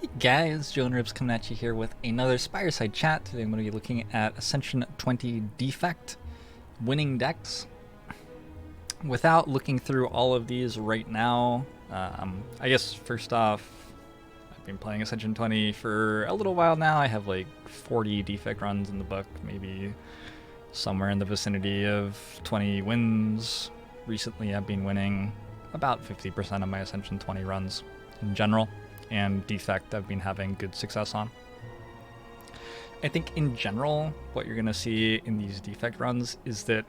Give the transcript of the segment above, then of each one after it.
Hey guys, Joe and Ribs coming at you here with another Spireside chat. Today I'm going to be looking at Ascension 20 Defect winning decks. Without looking through all of these right now, I guess first off, I've been playing Ascension 20 for a little while now. I have like 40 Defect runs in the book, maybe somewhere in the vicinity of 20 wins. Recently I've been winning about 50% of my Ascension 20 runs in general. And Defect I've been having good success on. I think in general, what you're going to see in these Defect runs is that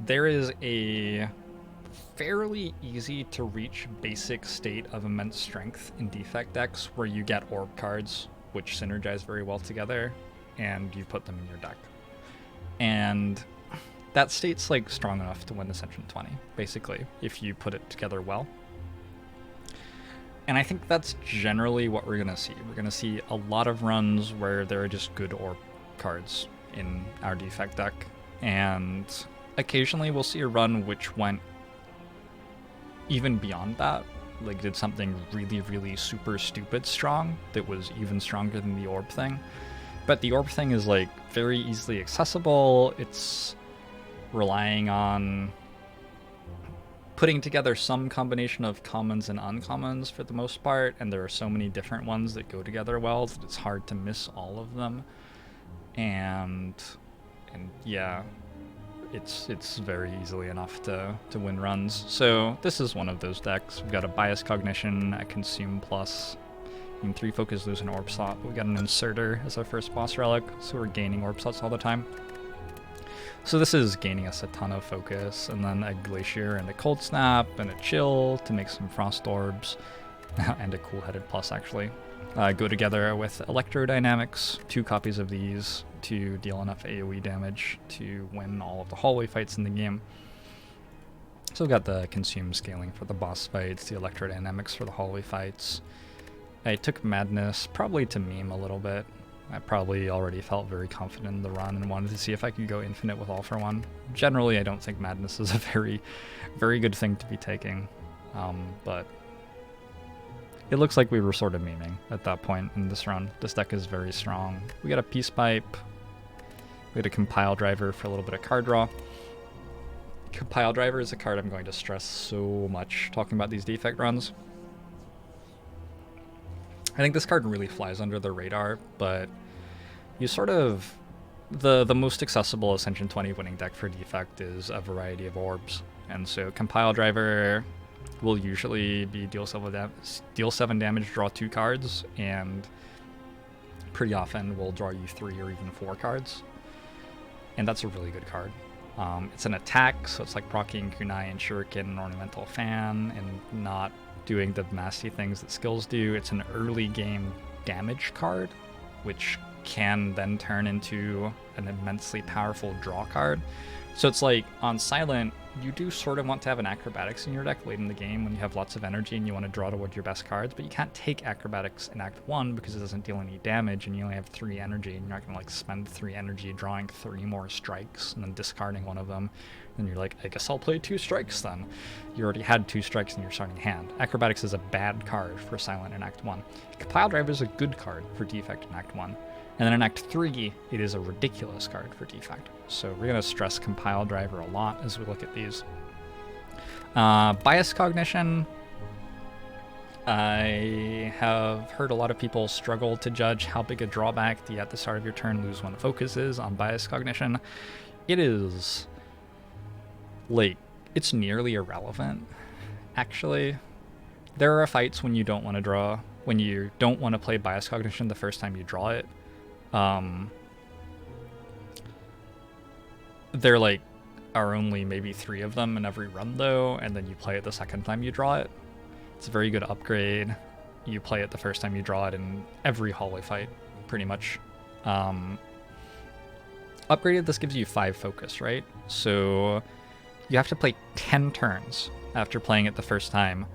there is a fairly easy to reach basic state of immense strength in Defect decks where you get orb cards which synergize very well together and you put them in your deck. And that state's like strong enough to win Ascension 20, basically, if you put it together well. And I think that's generally what we're going to see. We're going to see a lot of runs where there are just good orb cards in our Defect deck. And occasionally we'll see a run which went even beyond that. Like did something really, really super stupid strong that was even stronger than the orb thing. But the orb thing is like very easily accessible. It's relying on putting together some combination of commons and uncommons for the most part, and there are so many different ones that go together well that it's hard to miss all of them. And yeah, it's very easily enough to win runs. So this is one of those decks. We've got a Bias Cognition, a Consume Plus, and 3 Focus, lose an Orb slot. But we got an Inserter as our first boss relic, so we're gaining orb slots all the time. So this is gaining us a ton of focus, and then a Glacier and a Cold Snap and a Chill to make some Frost Orbs, and a Cool-Headed Plus actually. Go together with Electrodynamics, 2 copies of these to deal enough AoE damage to win all of the hallway fights in the game. So we've got the Consume scaling for the boss fights, the Electrodynamics for the hallway fights. I took Madness probably to meme a little bit. I probably already felt very confident in the run and wanted to see if I could go infinite with All for One. Generally, I don't think Madness is a very, very good thing to be taking, but it looks like we were sort of memeing at that point in this run. This deck is very strong. We got a Peace Pipe. We had a Compile Driver for a little bit of card draw. Compile Driver is a card I'm going to stress so much talking about these Defect runs. I think this card really flies under the radar, but you sort of... The most accessible Ascension 20 winning deck for Defect is a variety of orbs. And so Compile Driver will usually be deal 7 damage, draw 2 cards, and pretty often will draw you 3 or even 4 cards. And that's a really good card. It's an attack, so it's like proccing Kunai and Shuriken and Ornamental Fan, and not doing the nasty things that skills do. It's an early game damage card, which can then turn into an immensely powerful draw card. So it's like, on Silent, you do sort of want to have an Acrobatics in your deck late in the game when you have lots of energy and you want to draw toward your best cards, but you can't take Acrobatics in Act 1 because it doesn't deal any damage and you only have 3 energy, and you're not going to like spend 3 energy drawing 3 more strikes and then discarding one of them. And you're like, I guess I'll play 2 strikes then. You already had 2 strikes in your starting hand. Acrobatics is a bad card for Silent in Act 1. Compile Driver is a good card for Defect in Act 1. And then in Act 3, it is a ridiculous card for Defect. So we're going to stress Compile Driver a lot as we look at these. Bias Cognition. I have heard a lot of people struggle to judge how big a drawback the at the start of your turn lose 1 focus is on Bias Cognition. It is... like, it's nearly irrelevant, actually. There are fights when you don't want to draw, when you don't want to play Bias Cognition the first time you draw it. There like are only maybe 3 of them in every run though, and then you play it the second time you draw it. It's a very good upgrade. You play it the first time you draw it in every hallway fight, pretty much. Upgraded, this gives you 5 focus, right? So you have to play 10 turns after playing it the first time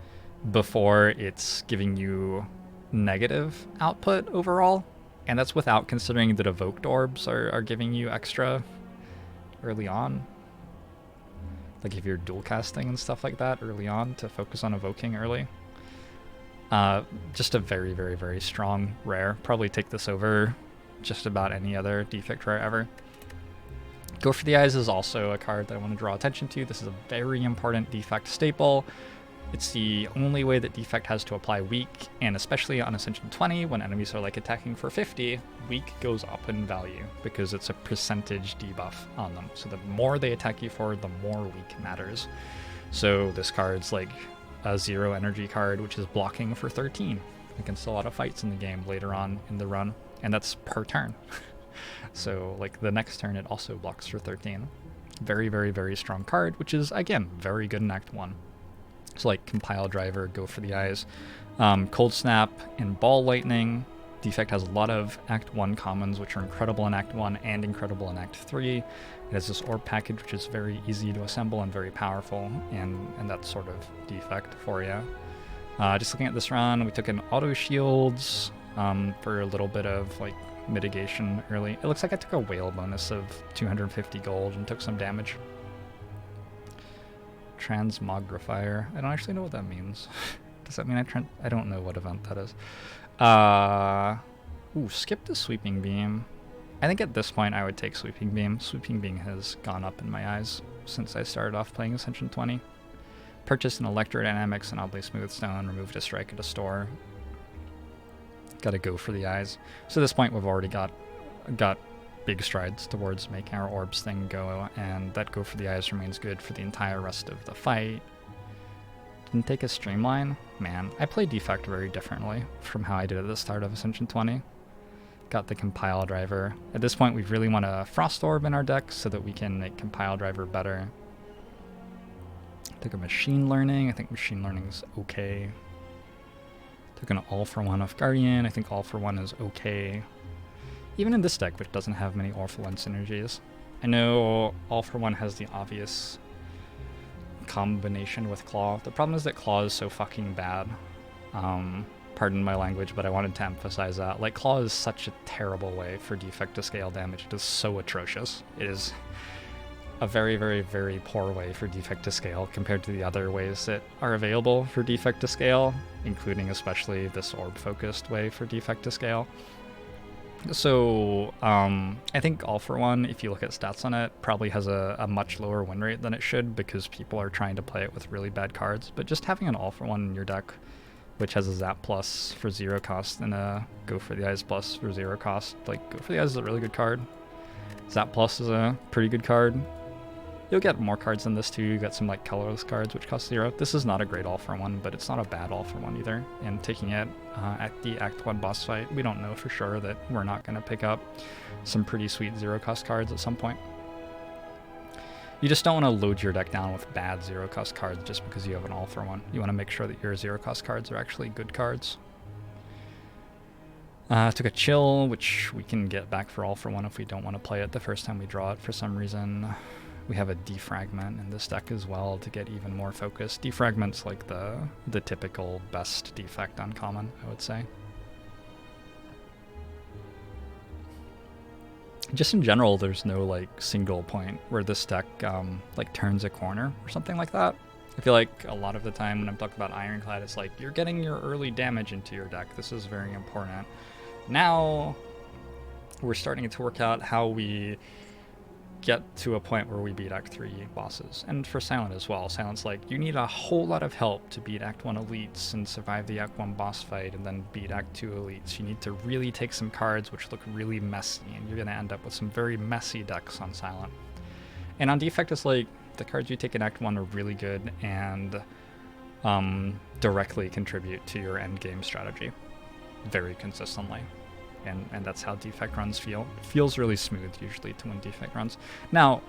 before it's giving you negative output overall. And that's without considering that evoked orbs are giving you extra early on. Like if you're dual casting and stuff like that early on to focus on evoking early. Just a very, very, very strong rare. Probably take this over just about any other Defect rare ever. Go for the Eyes is also a card that I want to draw attention to. This is a very important Defect staple. It's the only way that Defect has to apply weak, and especially on Ascension 20, when enemies are like attacking for 50, weak goes up in value because it's a percentage debuff on them. So the more they attack you for, the more weak matters. So this card's like a 0 energy card, which is blocking for 13 against a lot of fights in the game later on in the run, and that's per turn. So like the next turn it also blocks for 13. Very, very, very strong card, which is again very good in Act 1. So like Compile Driver, Go for the Eyes, Cold Snap, and Ball Lightning. Defect has a lot of Act 1 commons, which are incredible in Act 1 and incredible in Act 3. It has this orb package, which is very easy to assemble and very powerful, and that's sort of Defect for you. Just looking at this run, we took in auto shields for a little bit of like mitigation early. It looks like I took a whale bonus of 250 gold and took some damage. Transmogrifier. I don't actually know what that means. Does that mean I don't know what event that is. Skip the Sweeping Beam. I think at this point I would take Sweeping Beam. Sweeping Beam has gone up in my eyes since I started off playing Ascension 20. Purchased an Electrodynamics and Oddly Smooth Stone, removed a strike at a store. Gotta Go for the Eyes. So at this point we've already got big strides towards making our orbs thing go, and that Go for the Eyes remains good for the entire rest of the fight. Didn't take a Streamline? Man, I play Defect very differently from how I did at the start of Ascension 20. Got the Compile Driver. At this point we really want a Frost Orb in our deck so that we can make Compile Driver better. Took a Machine Learning. I think Machine Learning's okay. Took an All for One off Guardian. I think All for One is okay. Even in this deck, which doesn't have many All for One synergies. I know All for One has the obvious combination with Claw. The problem is that Claw is so fucking bad. Pardon my language, but I wanted to emphasize that. Like, Claw is such a terrible way for Defect to scale damage. It is so atrocious. It is a very, very, very poor way for Defect to scale compared to the other ways that are available for Defect to scale, including especially this orb-focused way for Defect to scale. So I think All for One, if you look at stats on it, probably has a much lower win rate than it should because people are trying to play it with really bad cards. But just having an All for One in your deck, which has a Zap Plus for 0 cost and a Go for the Eyes Plus for 0 cost, like Go for the Eyes is a really good card. Zap Plus is a pretty good card. You'll get more cards than this too. You get some like colorless cards which cost 0. This is not a great All for One, but it's not a bad All for One either. And taking it at the Act 1 boss fight, we don't know for sure that we're not going to pick up some pretty sweet 0 cost cards at some point. You just don't want to load your deck down with bad 0 cost cards just because you have an All for One. You want to make sure that your 0 cost cards are actually good cards. Took a Chill, which we can get back for All for One if we don't want to play it the first time we draw it for some reason. We have a Defragment in this deck as well to get even more focus. Defragment's like the typical best Defect uncommon, I would say. Just in general, there's no like single point where this deck like turns a corner or something like that. I feel like a lot of the time when I'm talking about Ironclad, it's like you're getting your early damage into your deck. This is very important. Now we're starting to work out how we get to a point where we beat Act 3 bosses. And for Silent as well. Silent's like, you need a whole lot of help to beat Act 1 elites and survive the Act 1 boss fight and then beat Act 2 elites. You need to really take some cards which look really messy, and you're going to end up with some very messy decks on Silent. And on Defect, it's like, the cards you take in Act 1 are really good and directly contribute to your endgame strategy very consistently. And that's how Defect runs feel. It feels really smooth usually to win Defect runs. Now,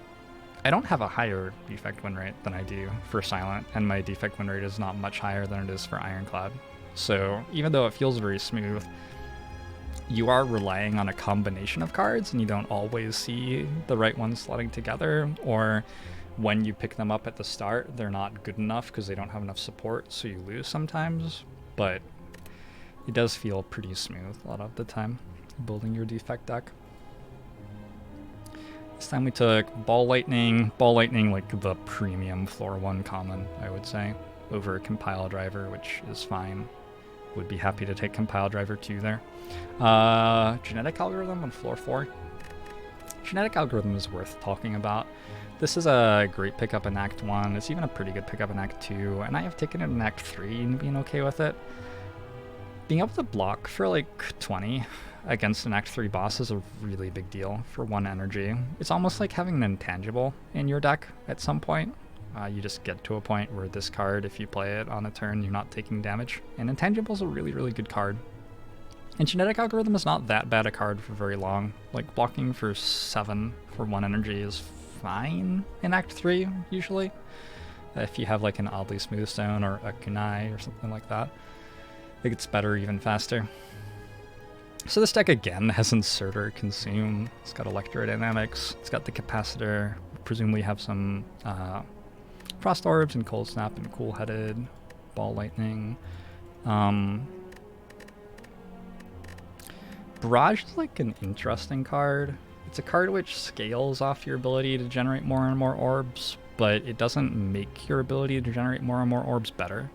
I don't have a higher Defect win rate than I do for Silent, and my Defect win rate is not much higher than it is for Ironclad. So even though it feels very smooth, you are relying on a combination of cards, and you don't always see the right ones slotting together, or when you pick them up at the start, they're not good enough because they don't have enough support, so you lose sometimes. But it does feel pretty smooth a lot of the time, building your Defect deck. This time we took Ball Lightning. Ball Lightning, like the premium floor 1 common, I would say, over Compile Driver, which is fine. would be happy to take Compile Driver 2 there. Genetic Algorithm on floor 4. Genetic Algorithm is worth talking about. This is a great pickup in Act 1. It's even a pretty good pickup in Act 2, and I have taken it in Act 3 and being okay with it. Being able to block for like 20 against an Act 3 boss is a really big deal for 1 energy. It's almost like having an intangible in your deck at some point. You just get to a point where this card, if you play it on a turn, you're not taking damage. And intangible is a really, really good card. And Genetic Algorithm is not that bad a card for very long. Like, blocking for 7 for 1 energy is fine in Act 3, usually. If you have like an Oddly Smooth Stone or a Kunai or something like that, it gets better even faster. So this deck again has Insert or Consume. It's got Electrodynamics. It's got the Capacitor. Presumably have some Frost Orbs and Cold Snap and Cool Headed, Ball Lightning. Barrage is like an interesting card. It's a card which scales off your ability to generate more and more orbs, but it doesn't make your ability to generate more and more orbs better.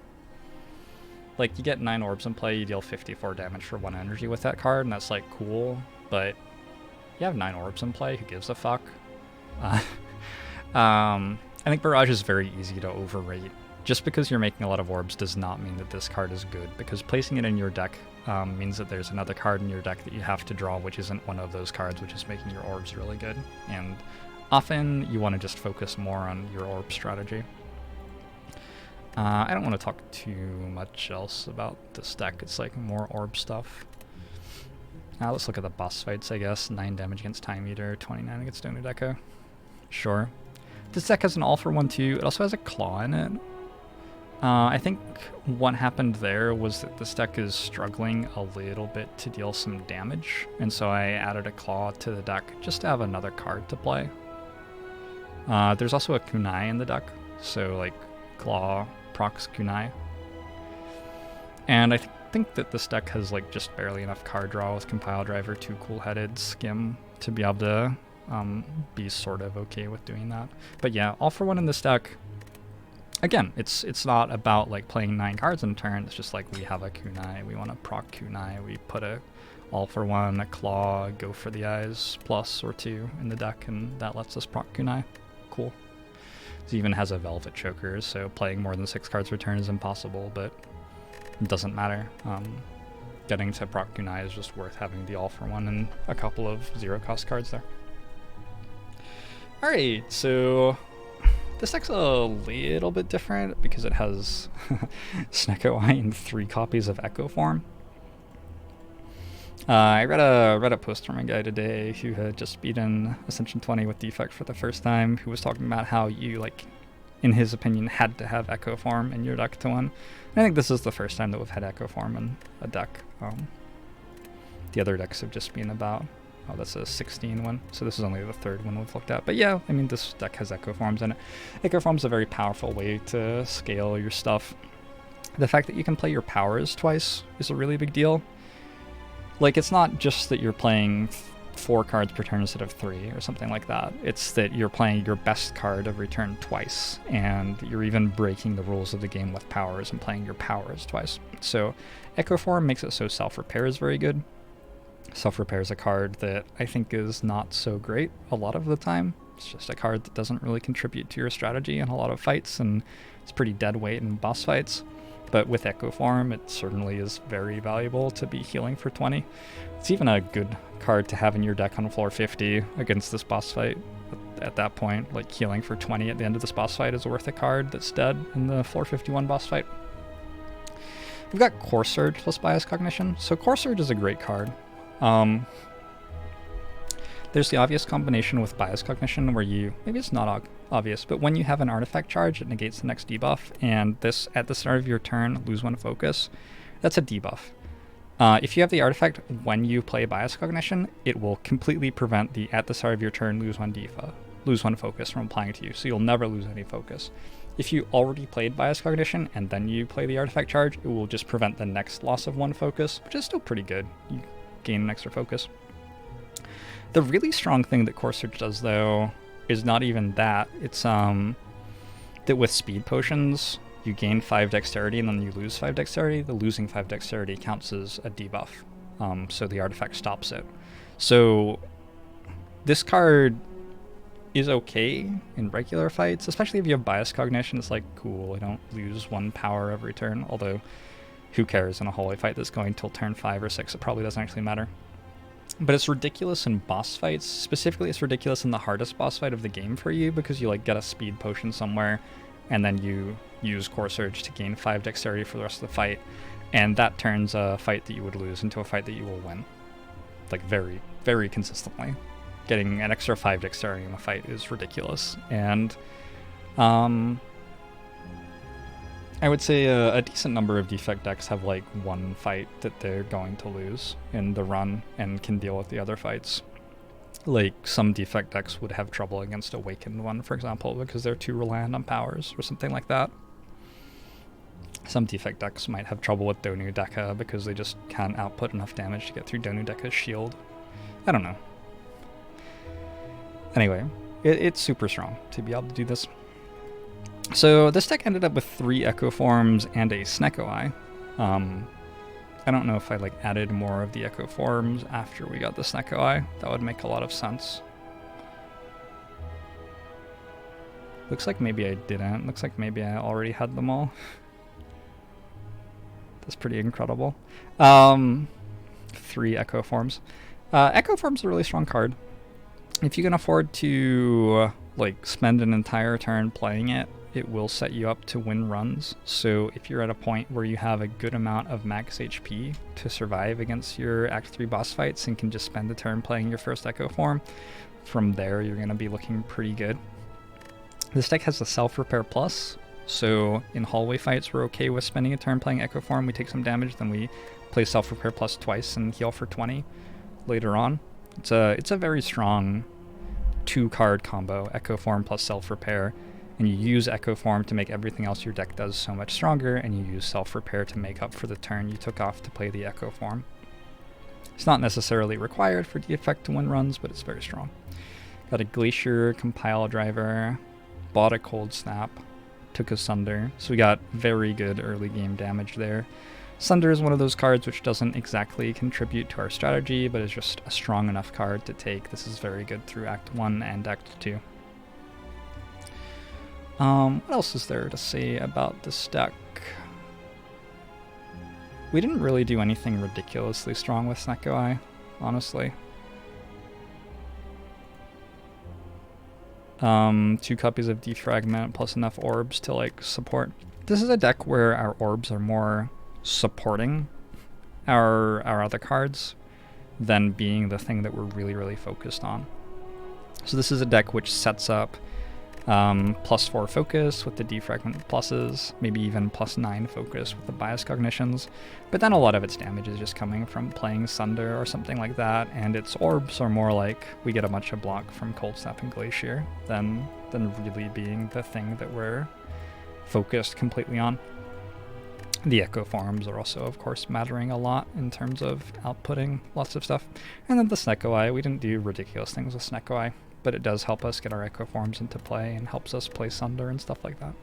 Like, you get 9 orbs in play, you deal 54 damage for 1 energy with that card, and that's like cool, but you have 9 orbs in play, who gives a fuck? I think Barrage is very easy to overrate. Just because you're making a lot of orbs does not mean that this card is good, because placing it in your deck means that there's another card in your deck that you have to draw, which isn't one of those cards, which is making your orbs really good. And often you want to just focus more on your orb strategy. I don't want to talk too much else about this deck. It's like more orb stuff. Now let's look at the boss fights, I guess. 9 damage against Time Eater, 29 against Donut Echo. Sure. This deck has an all-for-1 too. It also has a claw in it. I think what happened there was that this deck is struggling a little bit to deal some damage, and so I added a claw to the deck just to have another card to play. There's also a Kunai in the deck, so like claw procs Kunai. And I think that this deck has like just barely enough card draw with Compile Driver, 2 Cool-Headed, Skim to be able to be sort of okay with doing that. But yeah, all for 1 in this deck. Again, it's not about like playing 9 cards in a turn. It's just like we have a Kunai, we want to proc Kunai, we put a all for 1, a claw, go for the eyes, plus or 2 in the deck, and that lets us proc Kunai. Cool. It even has a Velvet Choker, so playing more than 6 cards per turn is impossible, but it doesn't matter. Getting to proc Kunai is just worth having the all for 1 and a couple of 0-cost cards there. Alright, so this deck's a little bit different because it has Snecko Eye and 3 copies of Echo Form. I read a post from a guy today who had just beaten Ascension 20 with Defect for the first time, who was talking about how you, like, in his opinion, had to have Echo Form in your deck to win. And I think this is the first time that we've had Echo Form in a deck. The other decks have just been about, oh, that's a 16 one, so this is only the 3rd one we've looked at. But yeah, I mean, this deck has Echo Forms in it. Echo Form's a very powerful way to scale your stuff. The fact that you can play your powers twice is a really big deal. Like, it's not just that you're playing 4 cards per turn instead of 3 or something like that. It's that you're playing your best card every turn twice, and you're even breaking the rules of the game with powers and playing your powers twice. So Echo Form makes it so Self-Repair is very good. Self-Repair is a card that I think is not so great a lot of the time. It's just a card that doesn't really contribute to your strategy in a lot of fights, and it's pretty dead weight in boss fights. But with Echo Form, it certainly is very valuable to be healing for 20. It's even a good card to have in your deck on floor 50 against this boss fight. At that point, like, healing for 20 at the end of this boss fight is worth a card that's dead in the floor 51 boss fight. We've got Core Surge plus Bias Cognition. So Core Surge is a great card. There's the obvious combination with Bias Cognition where you, maybe it's not obvious, but when you have an artifact charge, it negates the next debuff, and this, at the start of your turn, lose 1 focus. That's a debuff. If you have the artifact when you play Bias Cognition, it will completely prevent the, at the start of your turn, lose 1 focus from applying to you, so you'll never lose any focus. If you already played Bias Cognition and then you play the artifact charge, it will just prevent the next loss of 1 focus, which is still pretty good. You gain an extra focus. The really strong thing that Core Surge does, though, is not even that. It's that with speed potions, you gain 5 dexterity and then you lose 5 dexterity, the losing 5 dexterity counts as a debuff. So the artifact stops it. So this card is okay in regular fights, especially if you have bias cognition. It's like, cool, I don't lose 1 power every turn, although who cares in a hallway fight that's going till turn 5 or 6, it probably doesn't actually matter. But it's ridiculous in boss fights. Specifically, it's ridiculous in the hardest boss fight of the game for you, because you like get a speed potion somewhere and then you use Core Surge to gain 5 dexterity for the rest of the fight, and that turns a fight that you would lose into a fight that you will win, like very, very consistently. Getting an extra 5 dexterity in a fight is ridiculous, and I would say a decent number of Defect decks have like 1 fight that they're going to lose in the run and can deal with the other fights. Like some Defect decks would have trouble against Awakened one, for example, because they're too reliant on powers or something like that. Some Defect decks might have trouble with Donu Deka because they just can't output enough damage to get through Donu Deka's shield. I don't know. Anyway, it's super strong to be able to do this. So this deck ended up with 3 Echo Forms and a Snecko Eye. I don't know if I like added more of the Echo Forms after we got the Snecko Eye. That would make a lot of sense. Looks like maybe I didn't. Looks like maybe I already had them all. That's pretty incredible. 3 Echo Forms. Echo Form's a really strong card. If you can afford to like spend an entire turn playing it, it will set you up to win runs. So if you're at a point where you have a good amount of max HP to survive against your Act 3 boss fights and can just spend a turn playing your first Echo Form, from there you're going to be looking pretty good. This deck has a Self-Repair Plus, so in hallway fights we're okay with spending a turn playing Echo Form. We take some damage, then we play Self-Repair Plus twice and heal for 20 later on. It's a very strong 2-card combo, Echo Form plus Self-Repair, and you use Echo Form to make everything else your deck does so much stronger, and you use Self-Repair to make up for the turn you took off to play the Echo Form. It's not necessarily required for Defect to win runs, but it's very strong. Got a Glacier, Compile Driver, bought a Cold Snap, took a Sunder, so we got very good early game damage there. Sunder is one of those cards which doesn't exactly contribute to our strategy, but is just a strong enough card to take. This is very good through Act 1 and Act 2. What else is there to say about this deck? We didn't really do anything ridiculously strong with Snecko Eye, honestly. 2 copies of Defragment plus enough orbs to like support. This is a deck where our orbs are more supporting our other cards than being the thing that we're really focused on. So this is a deck which sets up +4 focus with the Defragment pluses, maybe even +9 focus with the bias cognitions, but then a lot of its damage is just coming from playing Sunder or something like that, and its orbs are more like we get a bunch of block from Cold Snap and Glacier than really being the thing that we're focused completely on. The Echo Forms are also, of course, mattering a lot in terms of outputting lots of stuff. And then the Snecko Eye, we didn't do ridiculous things with Snecko Eye, but it does help us get our Echo Forms into play and helps us play Sunder and stuff like that.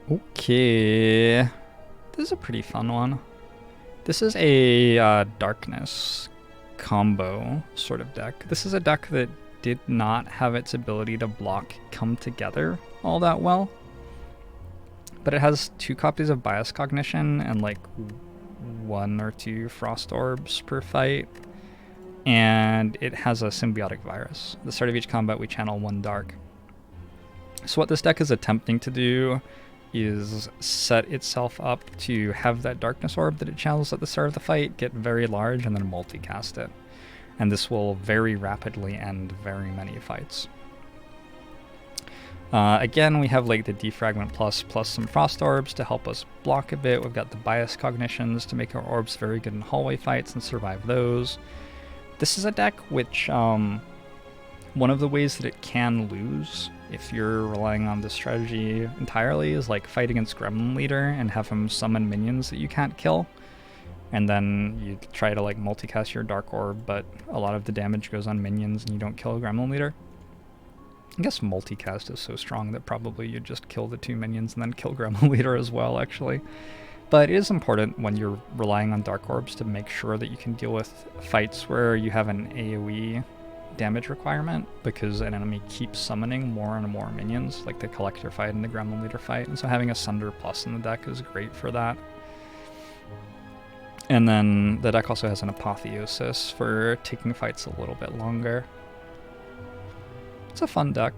Okay, this is a pretty fun one. This is a Darkness combo sort of deck. This is a deck that did not have its ability to block come together all that well, but it has 2 copies of Bias Cognition and like 1 or 2 Frost Orbs per fight, and it has a Symbiotic Virus. At the start of each combat we channel 1 Dark. So what this deck is attempting to do is set itself up to have that Darkness Orb that it channels at the start of the fight get very large and then multicast it. And this will very rapidly end very many fights. Again, we have like the Defragment plus some Frost Orbs to help us block a bit. We've got the Bias Cognitions to make our orbs very good in hallway fights and survive those. This is a deck which, one of the ways that it can lose if you're relying on this strategy entirely is like fight against Gremlin Leader and have him summon minions that you can't kill. and then you try to like multicast your Dark Orb, but a lot of the damage goes on minions and you don't kill a Gremlin Leader. I guess multicast is so strong that probably you'd just kill the 2 minions and then kill Gremlin Leader as well, actually. But it is important when you're relying on Dark Orbs to make sure that you can deal with fights where you have an AoE damage requirement, because an enemy keeps summoning more and more minions, like the Collector fight and the Gremlin Leader fight, and so having a Sunder Plus in the deck is great for that. And then the deck also has an Apotheosis for taking fights a little bit longer. It's a fun deck.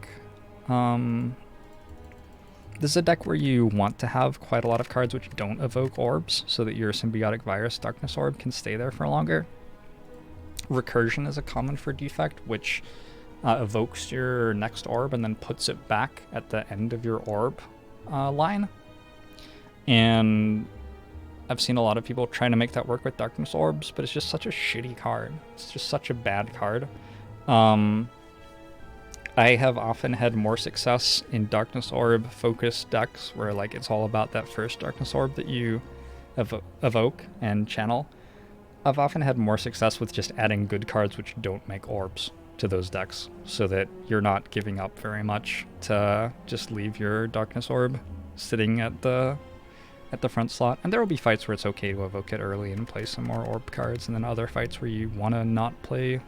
This is a deck where you want to have quite a lot of cards which don't evoke orbs, so that your Symbiotic Virus Darkness Orb can stay there for longer. Recursion is a common for Defect, which evokes your next orb and then puts it back at the end of your orb line. And I've seen a lot of people trying to make that work with Darkness Orbs, but it's just such a shitty card. It's just such a bad card. I have often had more success in Darkness Orb focused decks where like it's all about that first Darkness Orb that you evoke and channel. I've often had more success with just adding good cards which don't make orbs to those decks, so that you're not giving up very much to just leave your Darkness Orb sitting at the front slot. And there will be fights where it's okay to evoke it early and play some more orb cards, and then other fights where you want to not play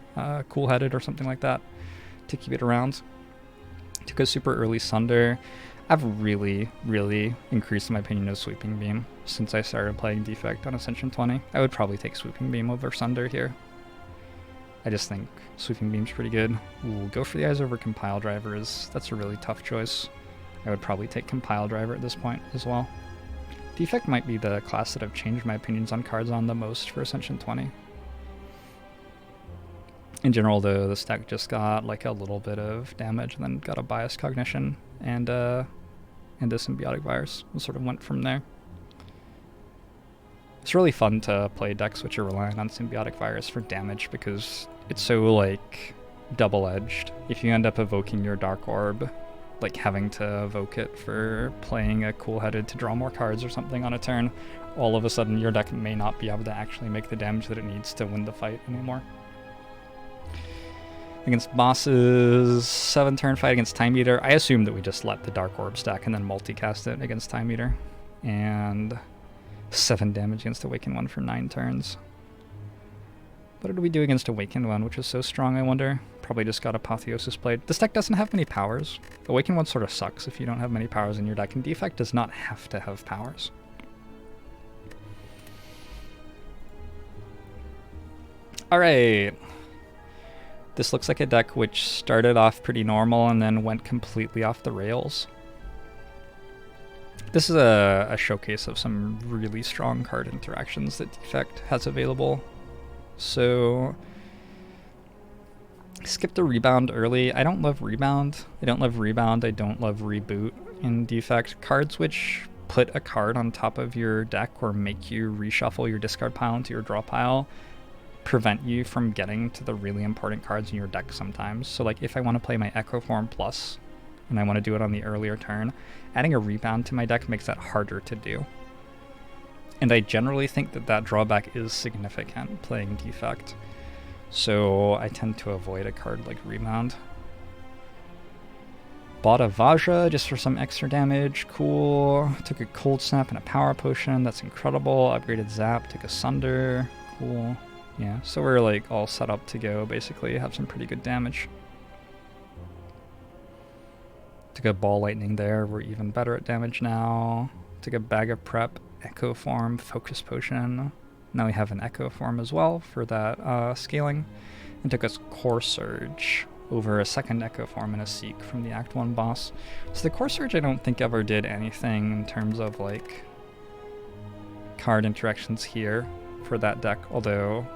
Cool-Headed or something like that to keep it around. To go super early Sunder, I've really, really increased my opinion of Sweeping Beam since I started playing Defect on Ascension 20. I would probably take Sweeping Beam over Sunder here. I just think Sweeping Beam's pretty good. Ooh, go for the Eyes over Compile Driver. That's a really tough choice. I would probably take Compile Driver at this point as well. Defect might be the class that I've changed my opinions on cards on the most for Ascension 20. In general, though, this deck just got like a little bit of damage and then got a Bias Cognition and a Symbiotic Virus, and sort of went from there. It's really fun to play decks which are relying on Symbiotic Virus for damage because it's so like double-edged. If you end up evoking your Dark Orb, like having to evoke it for playing a Cool-Headed to draw more cards or something on a turn, all of a sudden your deck may not be able to actually make the damage that it needs to win the fight anymore. Against bosses, 7-turn fight against Time Eater. I assume that we just let the Dark Orb stack and then multicast it against Time Eater. And 7 damage against Awakened One for 9 turns. What did we do against Awakened One, which is so strong, I wonder? Probably just got Apotheosis played. This deck doesn't have many powers. Awakened One sort of sucks if you don't have many powers in your deck, and Defect does not have to have powers. Alright. This looks like a deck which started off pretty normal and then went completely off the rails. This is a showcase of some really strong card interactions that Defect has available. So, skip the Rebound early. I don't love Rebound. I don't love Rebound. I don't love Reboot in Defect. Cards which put a card on top of your deck or make you reshuffle your discard pile into your draw pile prevent you from getting to the really important cards in your deck sometimes. So like if I want to play my Echo Form Plus and I want to do it on the earlier turn, adding a Rebound to my deck makes that harder to do. And I generally think that that drawback is significant playing Defect. So I tend to avoid a card like Rebound. Bought a Vajra just for some extra damage. Cool. Took a Cold Snap and a Power Potion. That's incredible. Upgraded Zap. Took a Sunder. Cool. Yeah, so we're like all set up to go, basically, have some pretty good damage. Took a Ball Lightning there, we're even better at damage now. Took a Bag of Prep, Echo Form, Focus Potion. Now we have an Echo Form as well for that scaling. And took us Core Surge over a second Echo Form and a Seek from the Act 1 boss. So the Core Surge I don't think ever did anything in terms of like card interactions here for that deck, although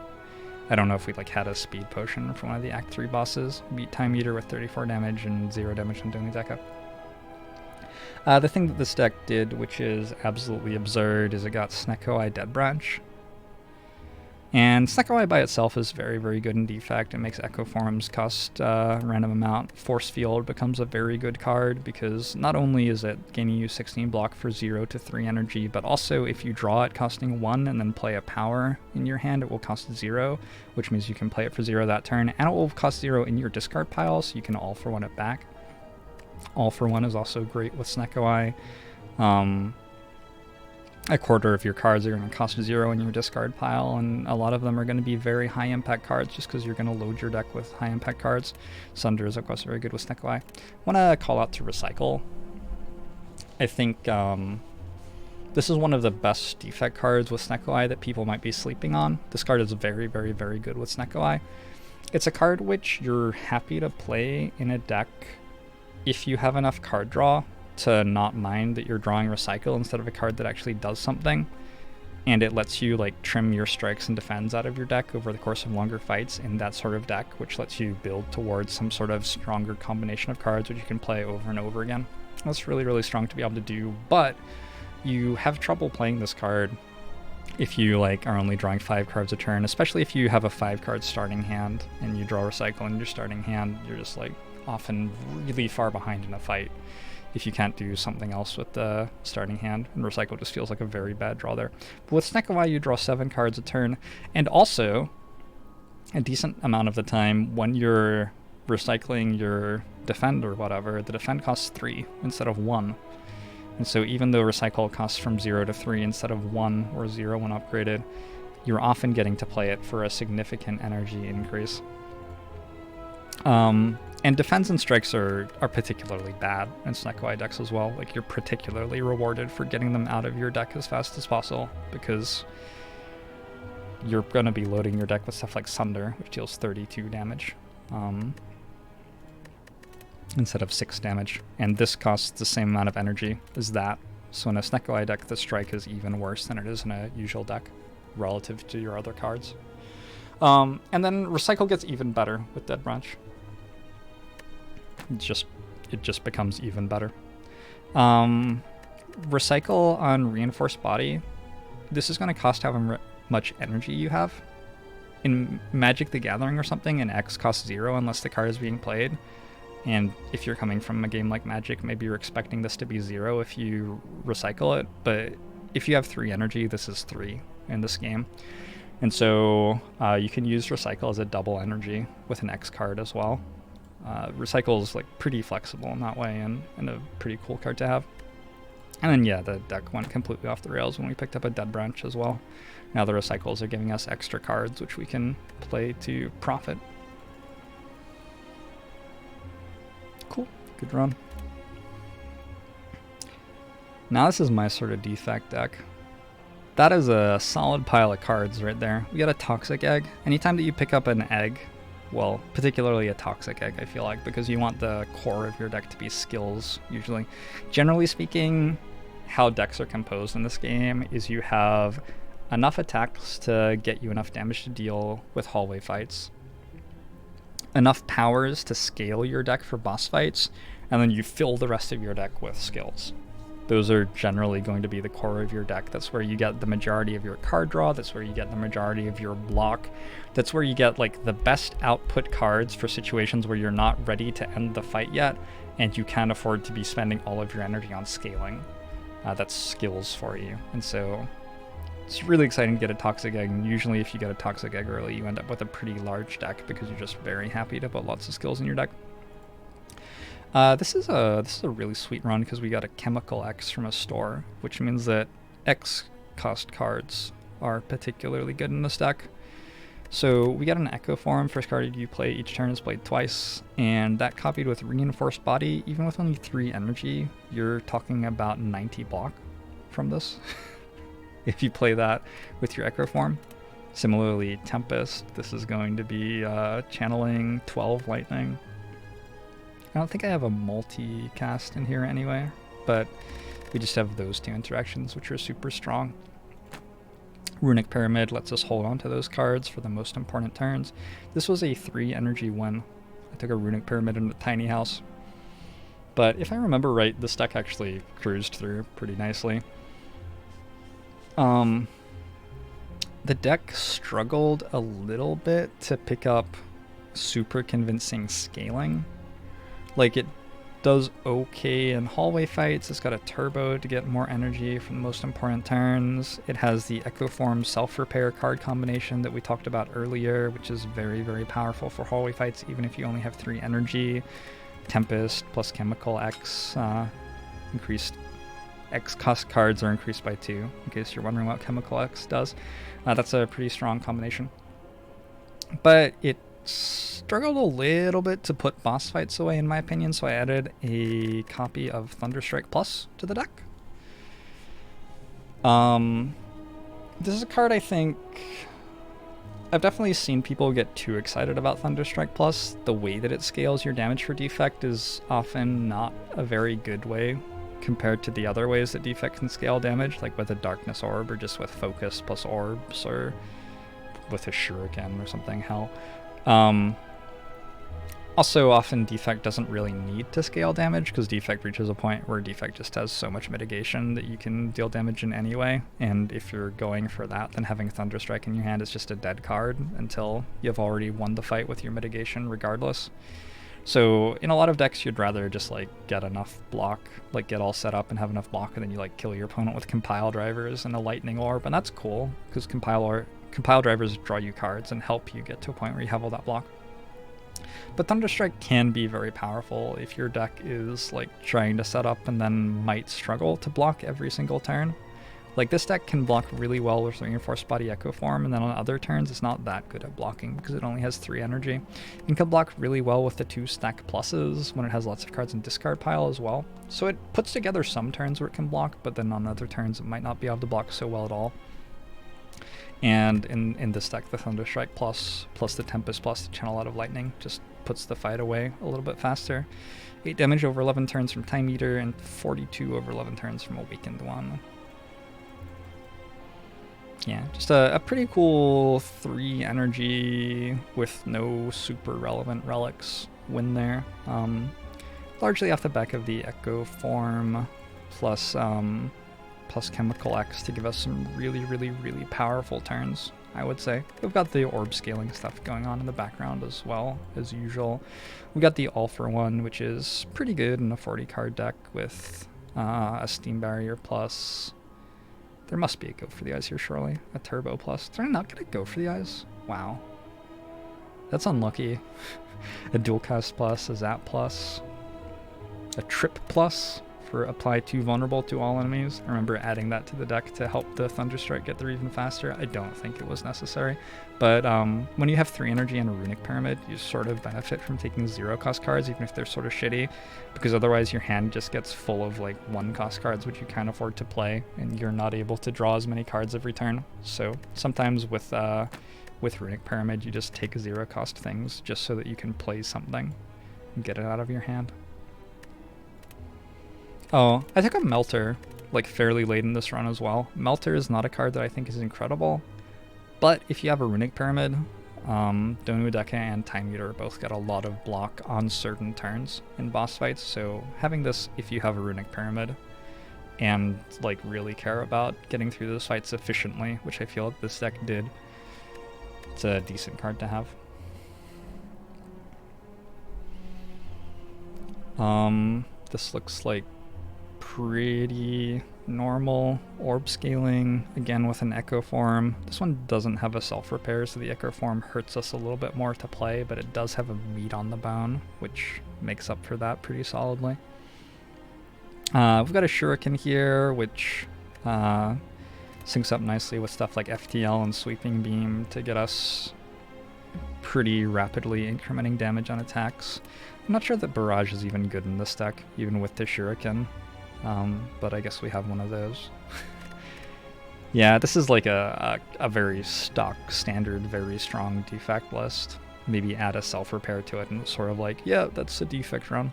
I don't know if we like had a Speed Potion for one of the Act 3 bosses. Beat Time Eater with 34 damage and 0 damage from doing the deck up. The thing that this deck did, which is absolutely absurd, is it got Snecko Eye Dead Branch. And Echo Eye by itself is very, very good in Defect. It makes Echo Forms cost a random amount. Force Field becomes a very good card because not only is it gaining you 16 block for 0 to 3 energy, but also if you draw it costing 1 and then play a power in your hand, it will cost 0, which means you can play it for 0 that turn, and it will cost 0 in your discard pile, so you can All for One it back. All for One is also great with Echo Eye. A quarter of your cards are going to cost 0 in your discard pile, and a lot of them are going to be very high impact cards just because you're going to load your deck with high impact cards. Sunder is of course very good with Echo Eye. I want to call out to Recycle. I think this is one of the best Defect cards with Echo Eye that people might be sleeping on. This card is very, very, very good with Echo Eye. It's a card which you're happy to play in a deck if you have enough card draw to not mind that you're drawing Recycle instead of a card that actually does something, and it lets you like trim your strikes and defends out of your deck over the course of longer fights in that sort of deck, which lets you build towards some sort of stronger combination of cards which you can play over and over again. That's really, really strong to be able to do, but you have trouble playing this card if you like are only drawing 5 cards a turn, especially if you have a 5-card starting hand and you draw Recycle in your starting hand. You're just like often really far behind in a fight if you can't do something else with the starting hand, and Recycle just feels like a very bad draw there. But with Echo Eye, you draw 7 cards a turn, and also a decent amount of the time when you're recycling your defend or whatever, the defend costs 3 instead of 1. And so even though Recycle costs from 0 to 3 instead of 1 or 0 when upgraded, you're often getting to play it for a significant energy increase. And defense and strikes are particularly bad in Echo Eye decks as well. Like, you're particularly rewarded for getting them out of your deck as fast as possible, because you're going to be loading your deck with stuff like Sunder, which deals 32 damage instead of 6 damage. And this costs the same amount of energy as that. So in a Echo Eye deck, the strike is even worse than it is in a usual deck relative to your other cards. And then Recycle gets even better with Dead Branch. It just becomes even better. Recycle on Reinforced Body. This is going to cost however much energy you have. In Magic the Gathering or something, an X costs 0 unless the card is being played. And if you're coming from a game like Magic, maybe you're expecting this to be 0 if you recycle it. But if you have 3 energy, this is 3 in this game. And so you can use Recycle as a double energy with an X card as well. Recycle is like pretty flexible in that way, and a pretty cool card to have. And then yeah, the deck went completely off the rails when we picked up a Dead Branch as well. Now the Recycles are giving us extra cards which we can play to profit. Cool, good run. Now this is my sort of Defect deck. That is a solid pile of cards right there. We got a Toxic Egg. Anytime that you pick up an egg, well, particularly a Toxic Egg, I feel like, because you want the core of your deck to be skills, usually. Generally speaking, how decks are composed in this game is you have enough attacks to get you enough damage to deal with hallway fights, enough powers to scale your deck for boss fights, and then you fill the rest of your deck with skills. Those are generally going to be the core of your deck. That's where you get the majority of your card draw. That's where you get the majority of your block. That's where you get like the best output cards for situations where you're not ready to end the fight yet, and you can't afford to be spending all of your energy on scaling. That's skills for you. And so it's really exciting to get a Toxic Egg, and usually if you get a Toxic Egg early, you end up with a pretty large deck because you're just very happy to put lots of skills in your deck. This is a really sweet run because we got a Chemical X from a store, which means that X cost cards are particularly good in this deck. So we got an Echo Form. First card you play each turn is played twice, and that copied with Reinforced Body. Even with only 3 energy, you're talking about 90 block from this if you play that with your Echo Form. Similarly, Tempest, this is going to be channeling 12 lightning. I don't think I have a multi-cast in here anyway, but we just have those 2 interactions, which are super strong. Runic Pyramid lets us hold on to those cards for the most important turns. This was a 3 energy win. I took a Runic Pyramid in the tiny house. But if I remember right, this deck actually cruised through pretty nicely. The deck struggled a little bit to pick up super convincing scaling. Like, it does okay in hallway fights. It's got a turbo to get more energy from the most important turns. It has the Echo Form self-repair card combination that we talked about earlier, which is very, very powerful for hallway fights, even if you only have 3 energy. Tempest plus Chemical X, increased X cost cards are increased by 2, in case you're wondering what Chemical X does. That's a pretty strong combination. But it struggled a little bit to put boss fights away, in my opinion, so I added a copy of Thunderstrike Plus to the deck. This is a card I think I've definitely seen people get too excited about Thunderstrike Plus. The way that it scales your damage for Defect is often not a very good way compared to the other ways that Defect can scale damage, like with a Darkness Orb or just with Focus plus Orbs or with a Shuriken or something, hell. Also, often Defect doesn't really need to scale damage because Defect reaches a point where Defect just has so much mitigation that you can deal damage in any way, and if you're going for that, then having Thunderstrike in your hand is just a dead card until you've already won the fight with your mitigation regardless. So in a lot of decks, you'd rather just like get enough block, like get all set up and have enough block, and then you like kill your opponent with Compile Drivers and a Lightning Orb, and that's cool because Compile Drivers draw you cards and help you get to a point where you have all that block. But Thunderstrike can be very powerful if your deck is like trying to set up and then might struggle to block every single turn. Like, this deck can block really well with Reinforced Body Echo Form, and then on other turns it's not that good at blocking because it only has 3 energy. It can block really well with the 2 stack pluses when it has lots of cards in discard pile as well. So it puts together some turns where it can block, but then on other turns it might not be able to block so well at all. And in this deck, the Thunderstrike plus the Tempest plus the Channel Out of Lightning just puts the fight away a little bit faster. 8 damage over 11 turns from Time Eater and 42 over 11 turns from Awakened One. Yeah, just a pretty cool 3 energy with no super relevant relics win there. Largely off the back of the Echo Form plus Chemical X to give us some really, really, really powerful turns, I would say. We've got the orb scaling stuff going on in the background as well, as usual. We got the All for One, which is pretty good in a 40 card deck with a Steam Barrier plus. There must be a Go for the Eyes here, surely. A Turbo plus. Did I not get a Go for the Eyes? Wow. That's unlucky. A Dual Cast plus, a Zap plus, a Trip plus for apply 2 vulnerable to all enemies. I remember adding that to the deck to help the Thunderstrike get there even faster. I don't think it was necessary. But when you have 3 energy and a Runic Pyramid, you sort of benefit from taking 0 cost cards, even if they're sort of shitty, because otherwise your hand just gets full of like 1 cost cards, which you can't afford to play, and you're not able to draw as many cards every turn. So sometimes with Runic Pyramid, you just take 0 cost things just so that you can play something and get it out of your hand. Oh, I took a Melter, like, fairly late in this run as well. Melter is not a card that I think is incredible, but if you have a Runic Pyramid, Donu Deka and Time Eater both get a lot of block on certain turns in boss fights, so having this if you have a Runic Pyramid and, like, really care about getting through those fights efficiently, which I feel like this deck did, it's a decent card to have. This looks like pretty normal orb scaling, again with an Echo Form. This one doesn't have a self-repair, so the Echo Form hurts us a little bit more to play, but it does have a meat on the bone, which makes up for that pretty solidly. We've got a Shuriken here, which syncs up nicely with stuff like FTL and Sweeping Beam to get us pretty rapidly incrementing damage on attacks. I'm not sure that Barrage is even good in this deck, even with the Shuriken. But I guess we have one of those. Yeah, this is like a very stock, standard, very strong Defect list. Maybe add a self-repair to it and it's sort of like, yeah, that's a Defect run.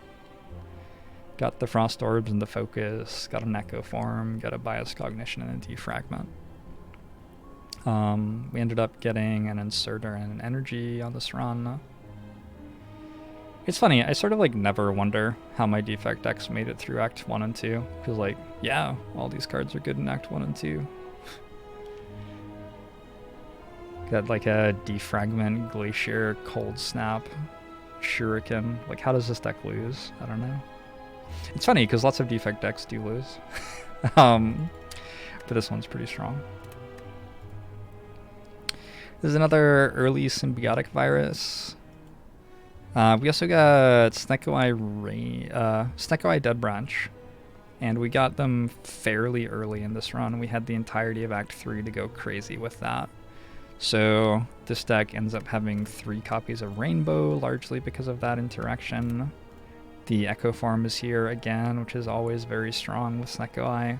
Got the Frost Orbs and the Focus, got an Echo Form, got a Bias Cognition and a Defragment. We ended up getting an Inserter and an Energy on this run. It's funny, I sort of like never wonder how my Defect decks made it through Act 1 and 2, because like, yeah, all these cards are good in Act 1 and 2. Got like a Defragment, Glacier, Cold Snap, Shuriken. Like, how does this deck lose? I don't know. It's funny because lots of Defect decks do lose. But this one's pretty strong. There's another early symbiotic virus. We also got Snecko-Eye Dead Branch. And we got them fairly early in this run. We had the entirety of Act 3 to go crazy with that. So this deck ends up having 3 copies of Rainbow, largely because of that interaction. The Echo Form is here again, which is always very strong with Snecko-Eye.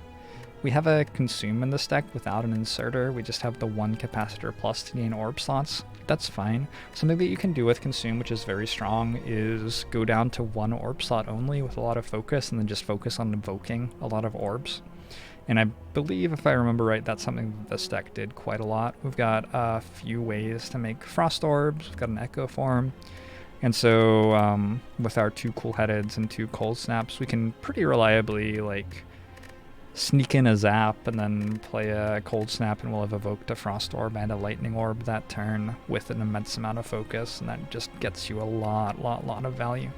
We have a Consume in this deck without an inserter. We just have the 1 Capacitor Plus to gain orb slots. That's fine. Something that you can do with Consume, which is very strong, is go down to 1 orb slot only with a lot of focus, and then just focus on invoking a lot of orbs. And I believe, if I remember right, that's something that this deck did quite a lot. We've got a few ways to make Frost Orbs. We've got an Echo Form. And so with our 2 Cool Headeds and 2 Cold Snaps, we can pretty reliably like sneak in a Zap and then play a Cold Snap, and we'll have evoked a Frost Orb and a Lightning Orb that turn with an immense amount of focus, and that just gets you a lot of value.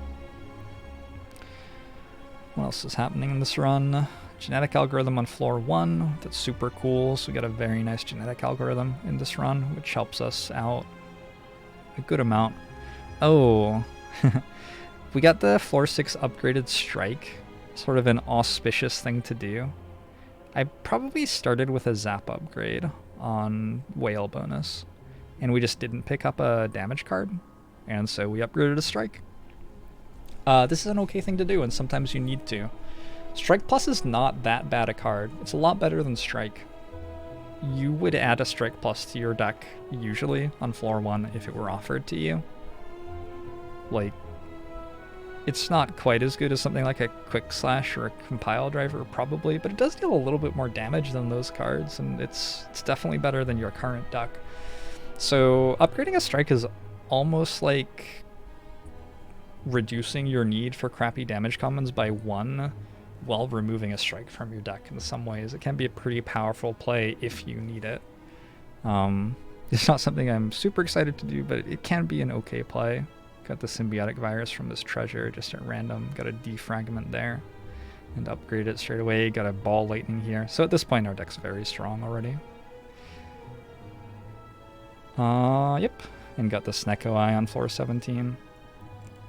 What else is happening in this run? Genetic Algorithm on floor 1. That's super cool. So we got a very nice Genetic Algorithm in this run, which helps us out a good amount. Oh, we got the floor 6 upgraded Strike. Sort of an auspicious thing to do. I probably started with a Zap upgrade on Whale bonus, and we just didn't pick up a damage card, and so we upgraded a Strike. This is an okay thing to do, and sometimes you need to. Strike Plus is not that bad a card. It's a lot better than Strike. You would add a Strike Plus to your deck usually on floor 1 if it were offered to you. Like, it's not quite as good as something like a Quick Slash or a Compile Driver probably, but it does deal a little bit more damage than those cards, and it's definitely better than your current deck. So upgrading a Strike is almost like reducing your need for crappy damage commons by 1 while removing a Strike from your deck in some ways. It can be a pretty powerful play if you need it. It's not something I'm super excited to do, but it can be an okay play. Got the Symbiotic Virus from this treasure, just at random. Got a Defragment there, and upgrade it straight away. Got a Ball Lightning here. So at this point, our deck's very strong already. Yep. And got the Snecko-Eye on floor 17.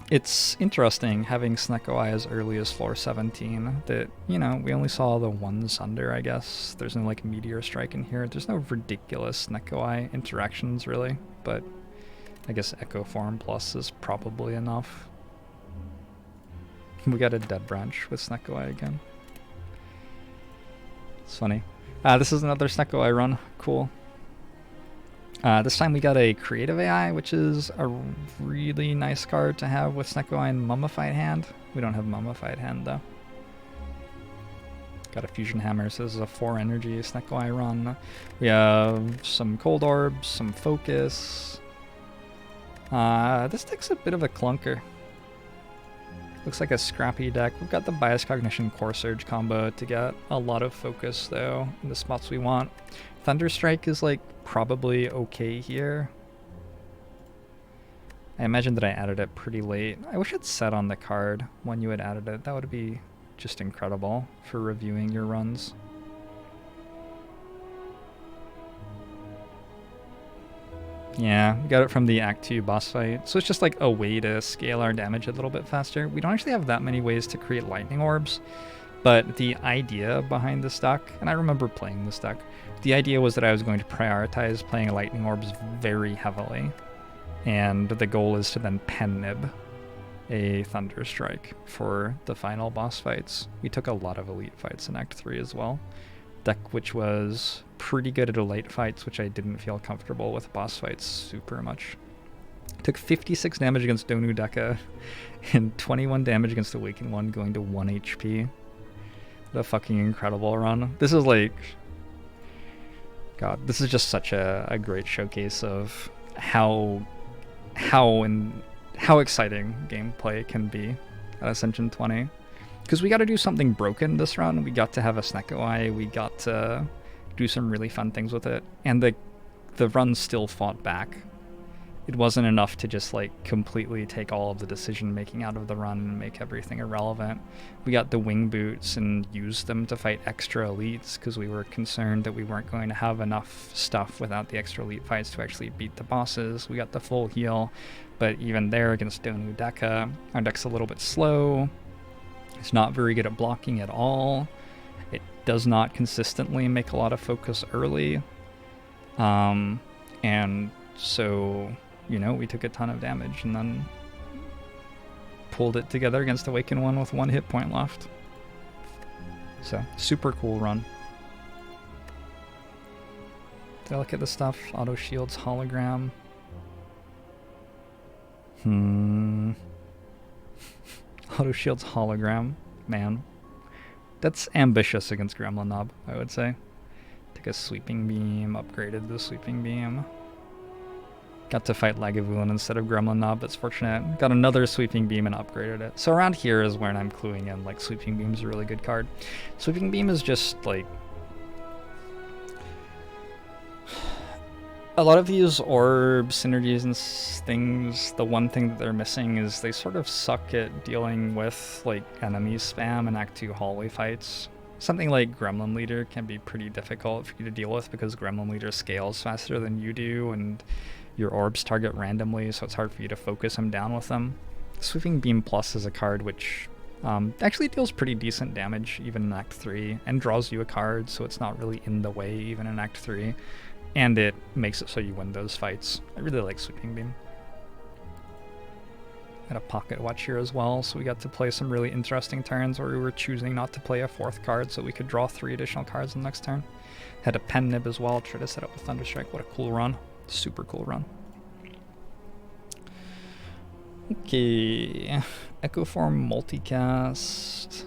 It's interesting having Snecko-Eye as early as floor 17 that, you know, we only saw the 1 Sunder, I guess. There's no, like, Meteor Strike in here. There's no ridiculous Snecko-Eye interactions, really, but I guess Echo Form Plus is probably enough. We got a Dead Branch with Snecko-Eye again. It's funny. This is another Snecko-Eye run. Cool. This time we got a Creative AI, which is a really nice card to have with Snecko-Eye and Mummified Hand. We don't have Mummified Hand, though. Got a Fusion Hammer, so this is a 4 energy Snecko-Eye run. We have some Cold Orbs, some Focus. This deck's a bit of a clunker. Looks like a scrappy deck. We've got the Bias Cognition Core Surge combo to get a lot of focus, though, in the spots we want. Thunderstrike is, like, probably okay here. I imagine that I added it pretty late. I wish it said on the card when you had added it. That would be just incredible for reviewing your runs. Yeah, we got it from the Act 2 boss fight. So it's just like a way to scale our damage a little bit faster. We don't actually have that many ways to create lightning orbs, but the idea behind this deck, and I remember playing this deck, the idea was that I was going to prioritize playing lightning orbs very heavily, and the goal is to then pen nib a Thunderstrike for the final boss fights. We took a lot of elite fights in Act 3 as well. Deck which was pretty good at elite fights, which I didn't feel comfortable with boss fights super much. Took 56 damage against Donu Deka and 21 damage against Awakened One, going to 1 HP. What a fucking incredible run. This is like... God, this is just such a great showcase of how exciting gameplay can be at Ascension 20. Because we got to do something broken this run. We got to have a Snecko-Eye. We got to do some really fun things with it. And the the run still fought back. It wasn't enough to just like completely take all of the decision making out of the run and make everything irrelevant. We got the wing boots and used them to fight extra elites because we were concerned that we weren't going to have enough stuff without the extra elite fights to actually beat the bosses. We got the full heal, but even there against Donu Deka, our deck's a little bit slow. It's not very good at blocking at all. It does not consistently make a lot of focus early. And so, you know, we took a ton of damage and then pulled it together against Awaken 1 with 1 hit point left. So, super cool run. Did I look at the stuff? Auto shields, hologram. Auto shields, hologram. Man. That's ambitious against Gremlin Knob, I would say. Took a sweeping beam, upgraded the sweeping beam. Got to fight Lagavulin instead of Gremlin Knob, that's fortunate. Got another Sweeping Beam and upgraded it. So around here is when I'm cluing in, like, Sweeping Beam's a really good card. Sweeping Beam is just, like... a lot of these orb synergies and things, the one thing that they're missing is they sort of suck at dealing with, like, enemy spam and Act 2 hallway fights. Something like Gremlin Leader can be pretty difficult for you to deal with because Gremlin Leader scales faster than you do, and your orbs target randomly, so it's hard for you to focus them down with them. Sweeping Beam Plus is a card which actually deals pretty decent damage even in Act 3, and draws you a card, so it's not really in the way even in Act 3, and it makes it so you win those fights. I really like Sweeping Beam. Had a Pocket Watch here as well, so we got to play some really interesting turns where we were choosing not to play a 4th card so we could draw 3 additional cards the next turn. Had a Pen Nib as well, try to set up with Thunderstrike. What a cool run. Super cool run. Okay, Echo Form multicast.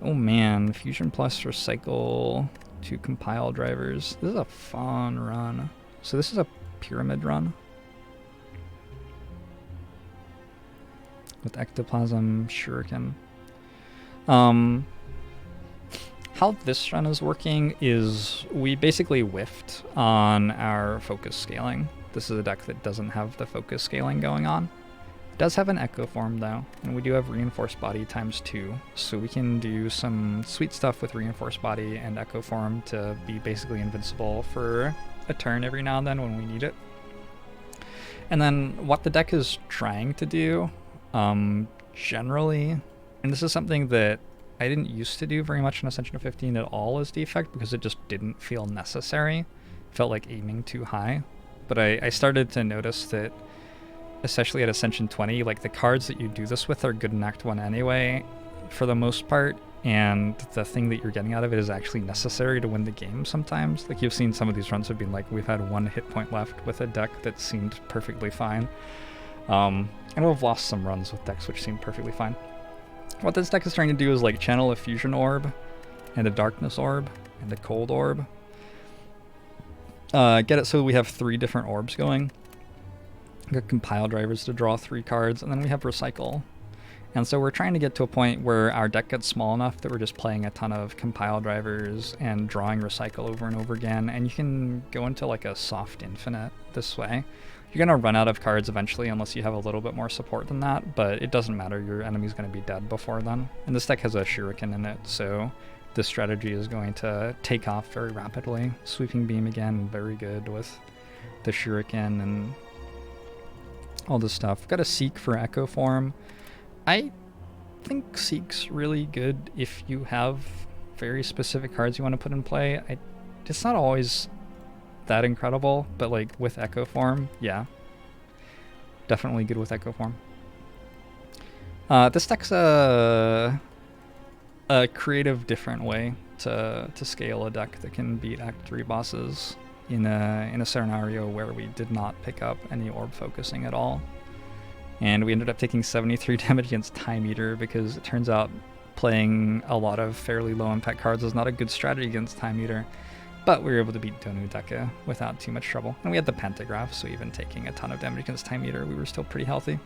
Oh man, Fusion Plus Recycle, 2 compile drivers. This is a fun run. So this is a pyramid run. With Ectoplasm, Shuriken. How this run is working is we basically whiffed on our focus scaling. This is a deck that doesn't have the focus scaling going on. It does have an Echo Form though, and we do have Reinforced Body ×2, so we can do some sweet stuff with Reinforced Body and Echo Form to be basically invincible for a turn every now and then when we need it. And then what the deck is trying to do, generally, and this is something that I didn't used to do very much in Ascension 15 at all as Defect because it just didn't feel necessary. It felt like aiming too high. But I started to notice that, especially at Ascension 20, like the cards that you do this with are good in Act 1 anyway, for the most part, and the thing that you're getting out of it is actually necessary to win the game sometimes. Like you've seen some of these runs have been like, we've had 1 hit point left with a deck that seemed perfectly fine. And we've lost some runs with decks which seemed perfectly fine. What this deck is trying to do is like channel a Fusion Orb, and a Darkness Orb, and a Cold Orb. Get it so we have 3 different orbs going. We got compile drivers to draw 3 cards, and then we have recycle. And so we're trying to get to a point where our deck gets small enough that we're just playing a ton of compile drivers and drawing recycle over and over again, and you can go into like a soft infinite this way. You're going to run out of cards eventually unless you have a little bit more support than that, but it doesn't matter, your enemy's going to be dead before then. And this deck has a Shuriken in it, so this strategy is going to take off very rapidly. Sweeping Beam again, very good with the Shuriken and all this stuff. Got a Seek for Echo Form. I think Seek's really good if you have very specific cards you want to put in play. It's not always that incredible, but like with Echo Form, yeah. Definitely good with Echo Form. This deck's a creative, different way to scale a deck that can beat Act 3 bosses in a scenario where we did not pick up any orb focusing at all. And we ended up taking 73 damage against Time Eater because it turns out playing a lot of fairly low impact cards is not a good strategy against Time Eater. But we were able to beat Donu Deka without too much trouble. And we had the Pentagraph, so even taking a ton of damage against Time Eater, we were still pretty healthy.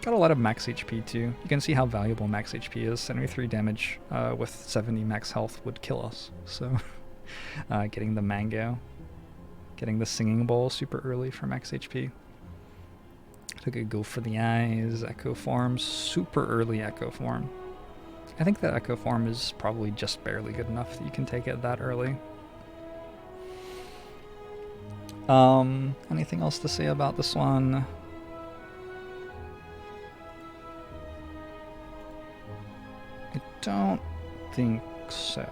Got a lot of max HP too. You can see how valuable max HP is. 73 damage with 70 max health would kill us. So getting the Mango Getting the Singing Bowl super early for max HP. Took a Go for the Eyes, Echo Form, super early Echo Form. I think that Echo Form is probably just barely good enough that you can take it that early. Anything else to say about this one? I don't think so.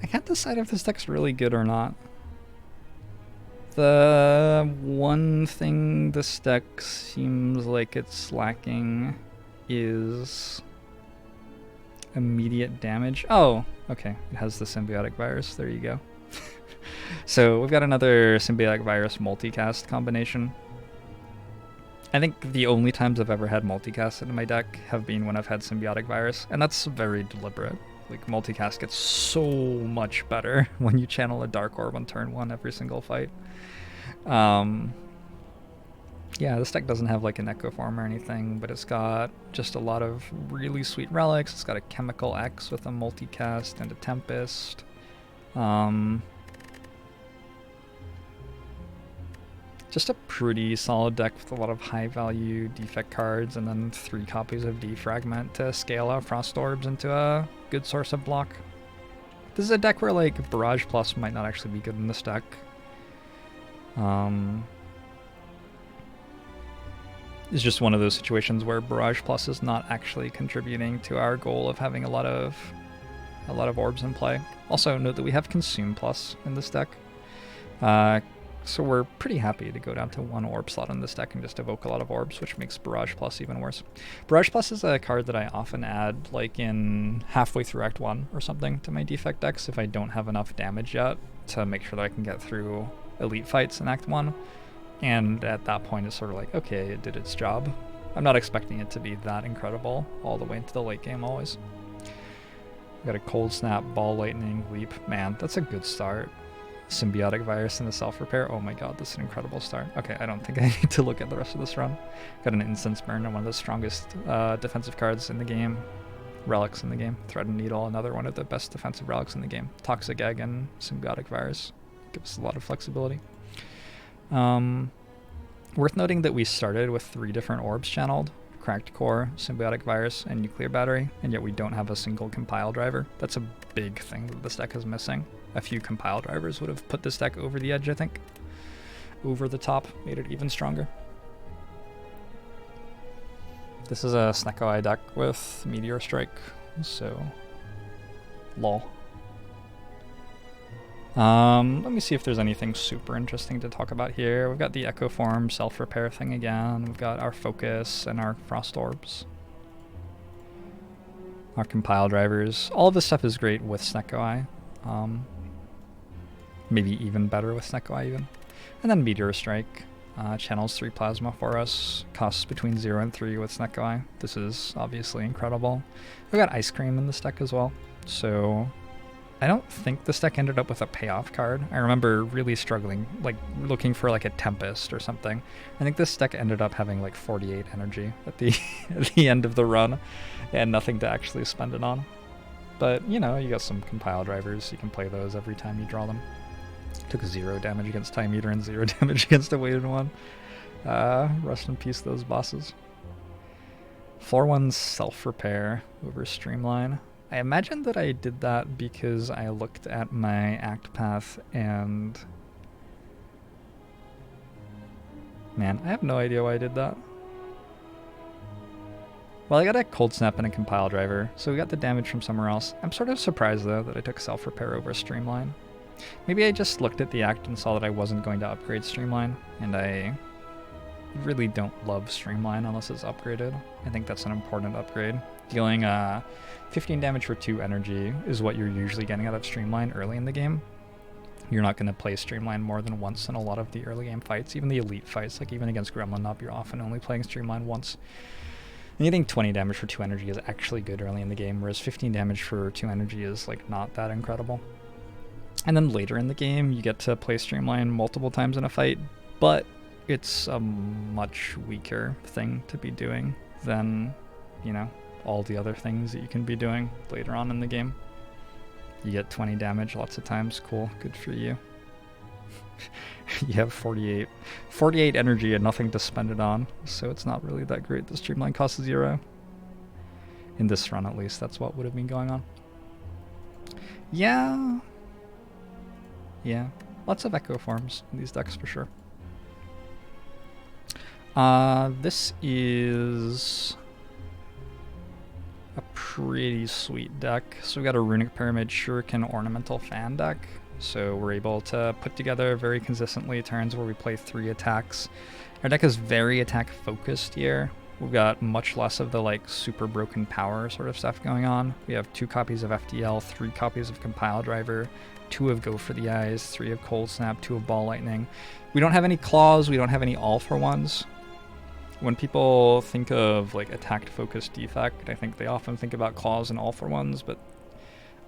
I can't decide if this deck's really good or not. The one thing this deck seems like it's lacking is immediate damage. Oh, okay. It has the Symbiotic Virus. There you go. So we've got another Symbiotic Virus multicast combination. I think the only times I've ever had multicast in my deck have been when I've had Symbiotic Virus, and that's very deliberate. Like, multicast gets so much better when you channel a Dark Orb on turn 1 every single fight. Yeah, this deck doesn't have like an Echo Form or anything, but it's got just a lot of really sweet relics. It's got a Chemical X with a multicast and a Tempest. Just a pretty solid deck with a lot of high value Defect cards, and then 3 copies of Defragment to scale out Frost Orbs into a good source of block. This is a deck where like Barrage Plus might not actually be good in this deck. It's just one of those situations where Barrage Plus is not actually contributing to our goal of having a lot of orbs in play. Also note that we have Consume Plus in this deck. So we're pretty happy to go down to 1 orb slot in this deck and just evoke a lot of orbs, which makes Barrage Plus even worse. Barrage Plus is a card that I often add like in halfway through Act 1 or something to my Defect decks if I don't have enough damage yet to make sure that I can get through elite fights in Act 1. And at that point it's sort of like, okay, it did its job. I'm not expecting it to be that incredible all the way into the late game always. Got a Cold Snap, Ball Lightning, Leap. Man, that's a good start. Symbiotic Virus and the Self-Repair. Oh my god, that's an incredible start. Okay, I don't think I need to look at the rest of this run. Got an Incense Burn, one of the strongest defensive cards in the game. Relics in the game. Thread and Needle, another one of the best defensive relics in the game. Toxic Egg and Symbiotic Virus. Gives us a lot of flexibility. Worth noting that we started with 3 different orbs channeled. Cracked Core, Symbiotic Virus, and Nuclear Battery, and yet we don't have a single compile driver. That's a big thing that this deck is missing. A few compile drivers would have put this deck over the edge, I think. Over the top, made it even stronger. This is a Snecko Eye deck with Meteor Strike, so lol. Let me see if there's anything super interesting to talk about here. We've got the Echo Form self-repair thing again. We've got our Focus and our Frost Orbs. Our compile drivers. All of this stuff is great with Snecko Eye. Maybe even better with Snecko Eye even. And then Meteor Strike. Channels 3 Plasma for us. Costs between 0 and 3 with Snecko Eye. This is obviously incredible. We've got Ice Cream in this deck as well. So I don't think this deck ended up with a payoff card. I remember really struggling, like looking for like a Tempest or something. I think this deck ended up having like 48 energy at the at the end of the run, and nothing to actually spend it on. But you know, you got some compile drivers. You can play those every time you draw them. Took 0 damage against Time Eater and 0 damage against a weighted one. Rest in peace, those bosses. 4/1 self-repair over Streamline. I imagine that I did that because I looked at my act path and... Man, I have no idea why I did that. Well, I got a Cold Snap and a compile driver, so we got the damage from somewhere else. I'm sort of surprised though that I took self-repair over Streamline. Maybe I just looked at the act and saw that I wasn't going to upgrade Streamline, and I really don't love Streamline unless it's upgraded. I think that's an important upgrade. Dealing 15 damage for 2 energy is what you're usually getting out of Streamline early in the game. You're not going to play Streamline more than once in a lot of the early game fights, even the elite fights, like even against Gremlin Up, you're often only playing Streamline once. And you think 20 damage for 2 energy is actually good early in the game, whereas 15 damage for 2 energy is like not that incredible. And then later in the game, you get to play Streamline multiple times in a fight, but it's a much weaker thing to be doing than, you know, all the other things that you can be doing later on in the game. You get 20 damage lots of times. Cool. Good for you. You have 48 energy and nothing to spend it on, so it's not really that great. The streamline costs 0. In this run, at least, that's what would have been going on. Yeah. Yeah. Lots of echo forms in these decks for sure. This is a pretty sweet deck. So we got a Runic Pyramid, Shuriken, Ornamental Fan deck. So we're able to put together very consistently turns where we play 3 attacks. Our deck is very attack focused here. We've got much less of the like super broken power sort of stuff going on. We have 2 copies of FTL, 3 copies of Compile Driver, 2 of Go for the Eyes, 3 of Cold Snap, 2 of Ball Lightning. We don't have any claws, we don't have any all for ones. When people think of like attack focused defect, I think they often think about claws and all for ones, but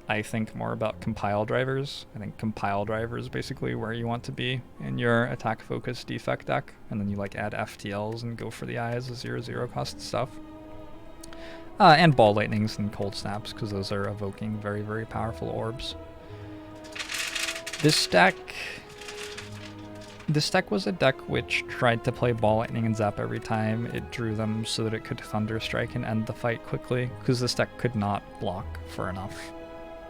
I think more about compile drivers. I think compile driver is basically where you want to be in your attack focused defect deck, and then you like add FTLs and Go for the Eyes as 0/0 cost stuff. And Ball Lightnings and Cold Snaps, because those are evoking very, very powerful orbs. This deck was a deck which tried to play Ball Lightning and Zap every time it drew them so that it could Thunder Strike and end the fight quickly, because this deck could not block for enough.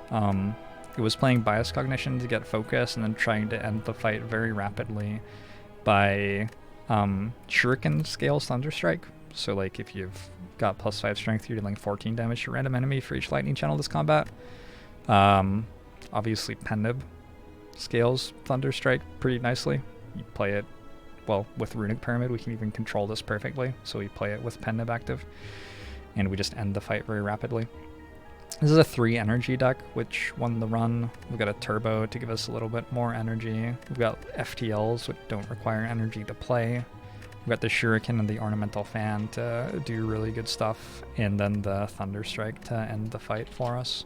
It was playing Bias Cognition to get focus and then trying to end the fight very rapidly by Shuriken scales Thunder Strike. So like if you've got +5 strength, you're dealing 14 damage to random enemy for each lightning channel this combat. Obviously Pennib scales Thunder Strike pretty nicely. You play it, well, with Runic Pyramid, we can even control this perfectly. So we play it with Pennib active, and we just end the fight very rapidly. This is a 3 energy deck, which won the run. We've got a turbo to give us a little bit more energy. We've got FTLs, which don't require energy to play. We've got the Shuriken and the Ornamental Fan to do really good stuff, and then the Thunder Strike to end the fight for us.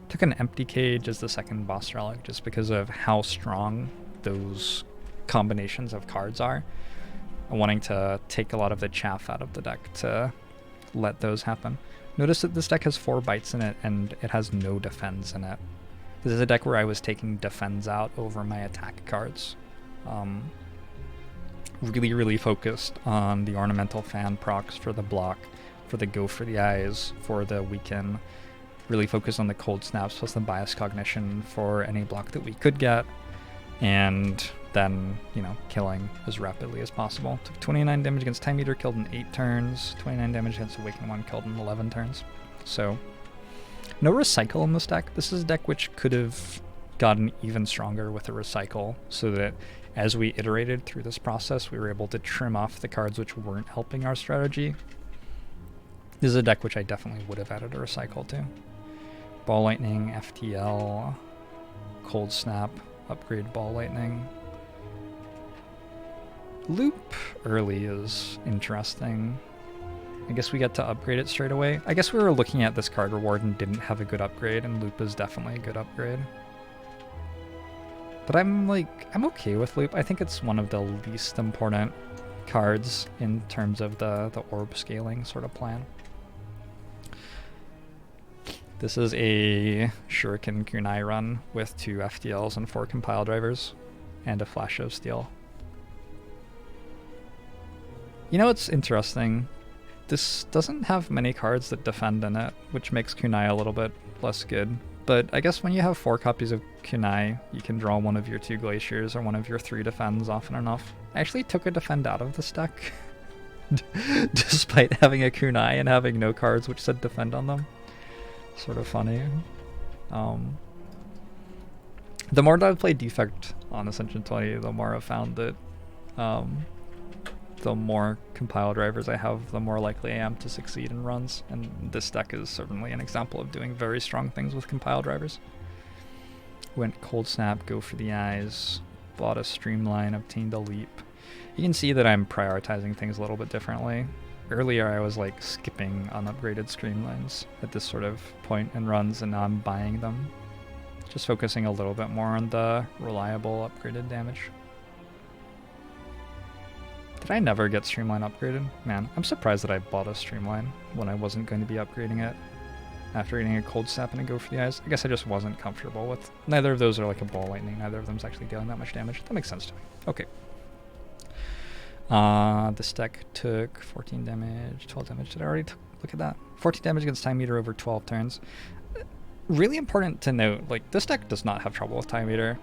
Took an Empty Cage as the second boss relic just because of how strong those combinations of cards are. I'm wanting to take a lot of the chaff out of the deck to let those happen. Notice that this deck has 4 bites in it, and it has no defends in it. This is a deck where I was taking defends out over my attack cards. Really, really focused on the Ornamental Fan procs for the block, for the Go for the Eyes, for the weaken. Really focused on the Cold Snaps plus the Bias Cognition for any block that we could get, and then, you know, killing as rapidly as possible. Took 29 damage against Time Eater, killed in 8 turns. 29 damage against Awaken 1, killed in 11 turns. So, no recycle in this deck. This is a deck which could have gotten even stronger with a recycle, so that as we iterated through this process, we were able to trim off the cards which weren't helping our strategy. This is a deck which I definitely would have added a recycle to. Ball Lightning, FTL, Cold Snap, upgrade Ball Lightning. Loop early is interesting. I guess we get to upgrade it straight away. I guess we were looking at this card reward and didn't have a good upgrade, and Loop is definitely a good upgrade. But I'm okay with Loop. I think it's one of the least important cards in terms of the orb scaling sort of plan. This is a Shuriken Kunai run with 2 FTLs and 4 compile drivers, and a Flash of Steel. You know what's interesting? This doesn't have many cards that defend in it, which makes Kunai a little bit less good. But I guess when you have 4 copies of Kunai, you can draw one of your 2 Glaciers or one of your 3 defends often enough. I actually took a defend out of this deck, despite having a Kunai and having no cards which said defend on them. Sort of funny. The more that I've played Defect on Ascension 20, the more I've found that the more compile drivers I have, the more likely I am to succeed in runs, and this deck is certainly an example of doing very strong things with compile drivers. Went Cold Snap, Go for the Eyes, bought a Streamline, obtained a Leap. You can see that I'm prioritizing things a little bit differently. Earlier I was like skipping unupgraded Streamlines at this sort of point in runs, and now I'm buying them. Just focusing a little bit more on the reliable upgraded damage. Did I never get Streamline upgraded? Man, I'm surprised that I bought a Streamline when I wasn't going to be upgrading it after eating a Cold Snap and a Go for the Eyes. I guess I just wasn't comfortable with... Neither of those are like a Ball Lightning. Neither of them's actually dealing that much damage. That makes sense to me. Okay. This deck took 14 damage, 12 damage. Did I already look at that? 14 damage against Time Meter over 12 turns. Really important to note, like, this deck does not have trouble with Time Meter.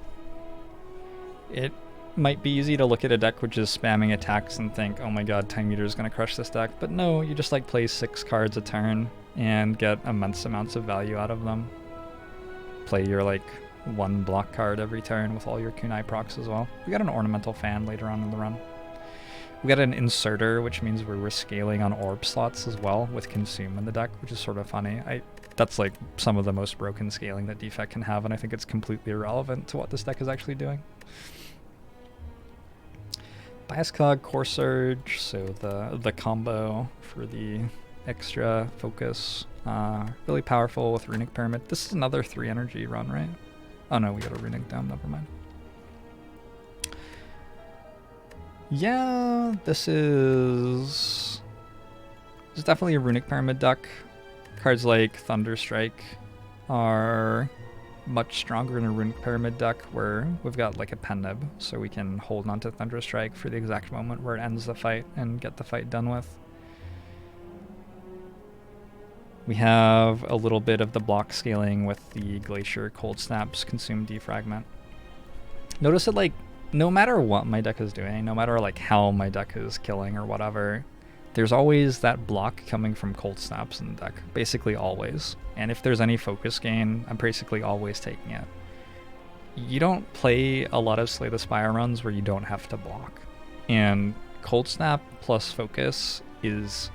It might be easy to look at a deck which is spamming attacks and think, oh my god, Time Meter is going to crush this deck. But no, you just like play 6 cards a turn and get immense amounts of value out of them. Play your like 1 block card every turn with all your kunai procs as well. We got an Ornamental Fan later on in the run. We got an Inserter, which means we're scaling on orb slots as well with Consume in the deck, which is sort of funny. That's like some of the most broken scaling that Defect can have, and I think it's completely irrelevant to what this deck is actually doing. Bias Cog, Core Surge, so the combo for the extra focus. Really powerful with Runic Pyramid. This is another 3 energy run, right? Oh no, we got a Runic down, never mind. Yeah, this is definitely a Runic Pyramid deck. Cards like Thunder Strike are much stronger in a Runic Pyramid deck where we've got like a Pen Nib, so we can hold on to Thunder Strike for the exact moment where it ends the fight and get the fight done with. We have a little bit of the block scaling with the Glacier, Cold Snaps, Consume, Defragment. Notice that like, no matter what my deck is doing, no matter like how my deck is killing or whatever, there's always that block coming from Cold Snaps in the deck, basically always. And if there's any focus gain, I'm basically always taking it. You don't play a lot of Slay the Spire runs where you don't have to block. And Cold Snap plus focus is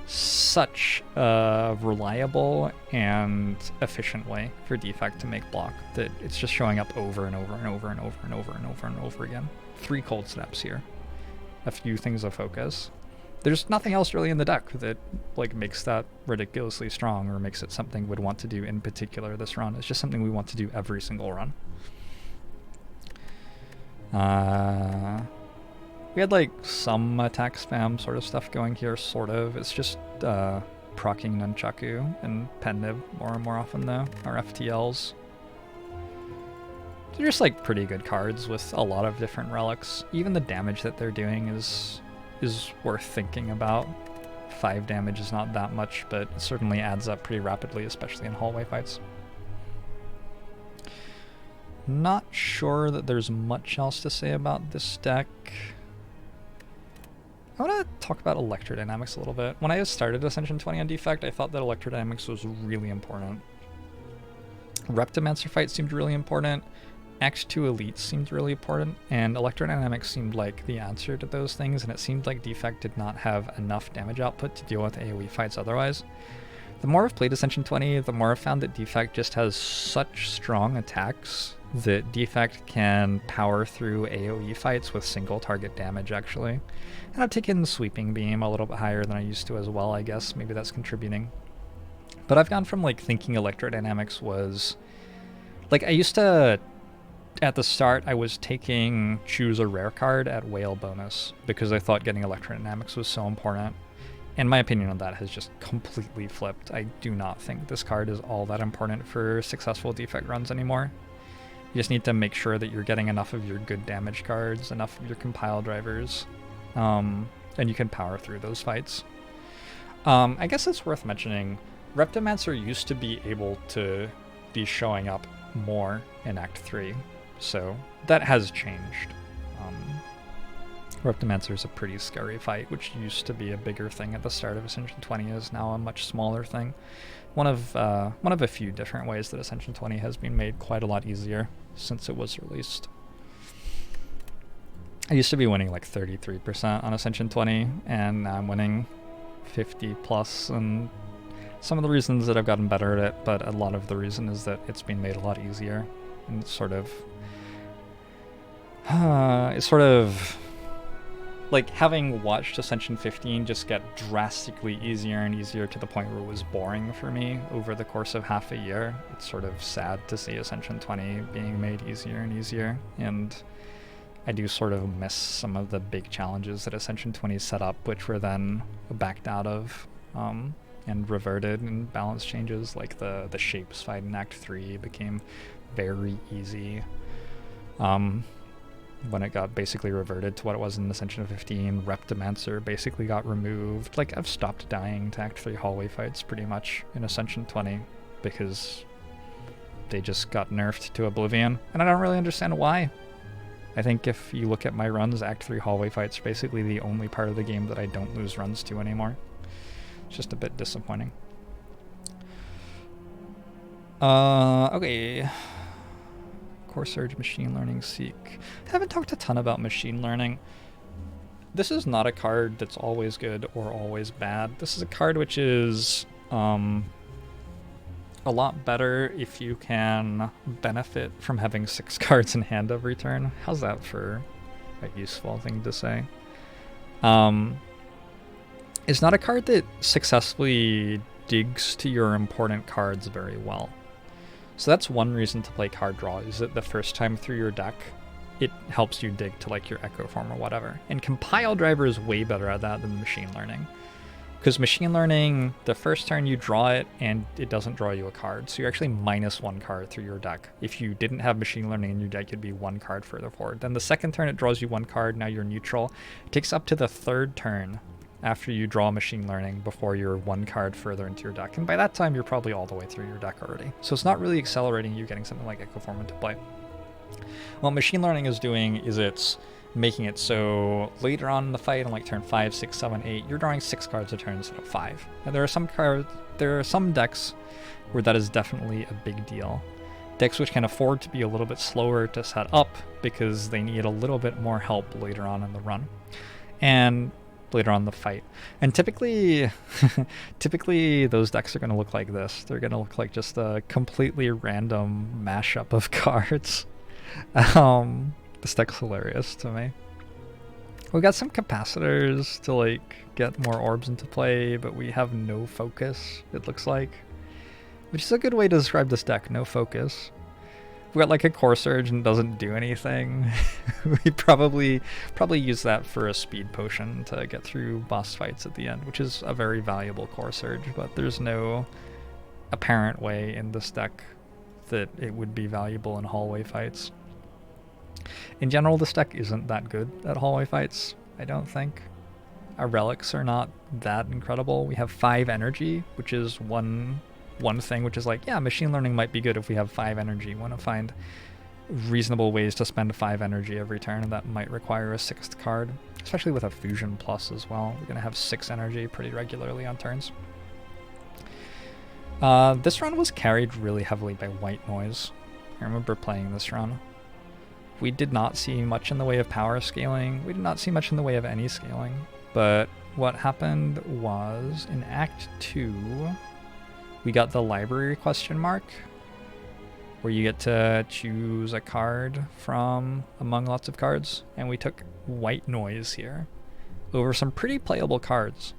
such a reliable and efficient way for Defect to make block that it's just showing up over and over and over and over and over and over and over again. 3 Cold Snaps here. A few things of focus. There's nothing else really in the deck that like makes that ridiculously strong or makes it something we'd want to do in particular this run. It's just something we want to do every single run. We had like some attack spam sort of stuff going here, sort of. It's just proccing Nunchaku and Pen Nib more and more often though, our FTLs. They're just like pretty good cards with a lot of different relics. Even the damage that they're doing is worth thinking about. 5 damage is not that much, but it certainly adds up pretty rapidly, especially in hallway fights. Not sure that there's much else to say about this deck. I want to talk about electrodynamics a little bit. When I started Ascension 20 on Defect, I thought that electrodynamics was really important. Reptomancer fight seemed really important. X2 Elite seemed really important, and electrodynamics seemed like the answer to those things, and it seemed like Defect did not have enough damage output to deal with AoE fights otherwise. The more I've played Ascension 20, the more I've found that Defect just has such strong attacks that Defect can power through AoE fights with single target damage, actually. And I've taken Sweeping Beam a little bit higher than I used to as well, I guess. Maybe that's contributing. But I've gone from like thinking electrodynamics was... Like, I used to... At the start, I was taking choose a rare card at whale bonus because I thought getting electrodynamics was so important. And my opinion on that has just completely flipped. I do not think this card is all that important for successful Defect runs anymore. You just need to make sure that you're getting enough of your good damage cards, enough of your compile drivers, and you can power through those fights. I guess it's worth mentioning, Reptomancer used to be able to be showing up more in Act 3. So that has changed. Reptomancer is a pretty scary fight, which used to be a bigger thing at the start of Ascension 20 is now a much smaller thing. One of a few different ways that Ascension 20 has been made quite a lot easier since it was released. I used to be winning like 33% on Ascension 20, and now I'm winning 50 plus, and some of the reasons that I've gotten better at it, but a lot of the reason is that it's been made a lot easier, and it's sort of like having watched Ascension 15 just get drastically easier and easier to the point where it was boring for me over the course of half a year. It's sort of sad to see Ascension 20 being made easier and easier, and I do sort of miss some of the big challenges that Ascension 20 set up, which were then backed out of and reverted in balance changes. Like the shapes fight in Act 3 became very easy when it got basically reverted to what it was in Ascension 15. Reptimancer basically got removed. Like, I've stopped dying to Act 3 hallway fights pretty much in Ascension 20 because they just got nerfed to oblivion, and I don't really understand why. I think if you look at my runs, Act 3 hallway fights are basically the only part of the game that I don't lose runs to anymore. It's just a bit disappointing. Okay. Core Surge, Machine Learning, Seek. I haven't talked a ton about Machine Learning. This is not a card that's always good or always bad. This is a card which is a lot better if you can benefit from having 6 cards in hand every turn. How's that for a useful thing to say? It's not a card that successfully digs to your important cards very well. So that's one reason to play card draw, is that the first time through your deck, it helps you dig to like your Echo Form or whatever. And Compile Driver is way better at that than Machine Learning. Because Machine Learning, the first turn you draw it and it doesn't draw you a card. So you're actually -1 card through your deck. If you didn't have Machine Learning in your deck, you'd be 1 card further forward. Then the second turn it draws you 1 card, now you're neutral. It takes up to the third turn after you draw Machine Learning before you're 1 card further into your deck. And by that time, you're probably all the way through your deck already. So it's not really accelerating you getting something like Echo Form into play. What Machine Learning is doing is it's making it so later on in the fight, on like turn 5, 6, 7, 8, you're drawing 6 cards a turn instead of 5. And there are some decks where that is definitely a big deal. Decks which can afford to be a little bit slower to set up because they need a little bit more help later on in the run. And later on in the fight. And typically those decks are going to look like this. They're going to look like just a completely random mashup of cards. This deck's hilarious to me. We got some capacitors to like get more orbs into play, but we have no focus, it looks like. Which is a good way to describe this deck, no focus. We got like a Core Surge and doesn't do anything. We probably use that for a speed potion to get through boss fights at the end, which is a very valuable Core Surge, but there's no apparent way in this deck that it would be valuable in hallway fights. In general, this deck isn't that good at hallway fights, I don't think. Our relics are not that incredible. We have 5 energy, which is one thing which is like, yeah, Machine Learning might be good if we have 5 energy. We want to find reasonable ways to spend 5 energy every turn, and that might require a 6th card, especially with a Fusion Plus as well. We're going to have 6 energy pretty regularly on turns. This run was carried really heavily by White Noise. I remember playing this run. We did not see much in the way of power scaling. We did not see much in the way of any scaling. But what happened was, in Act 2, we got the library question mark, where you get to choose a card from among lots of cards, and we took White Noise here over some pretty playable cards.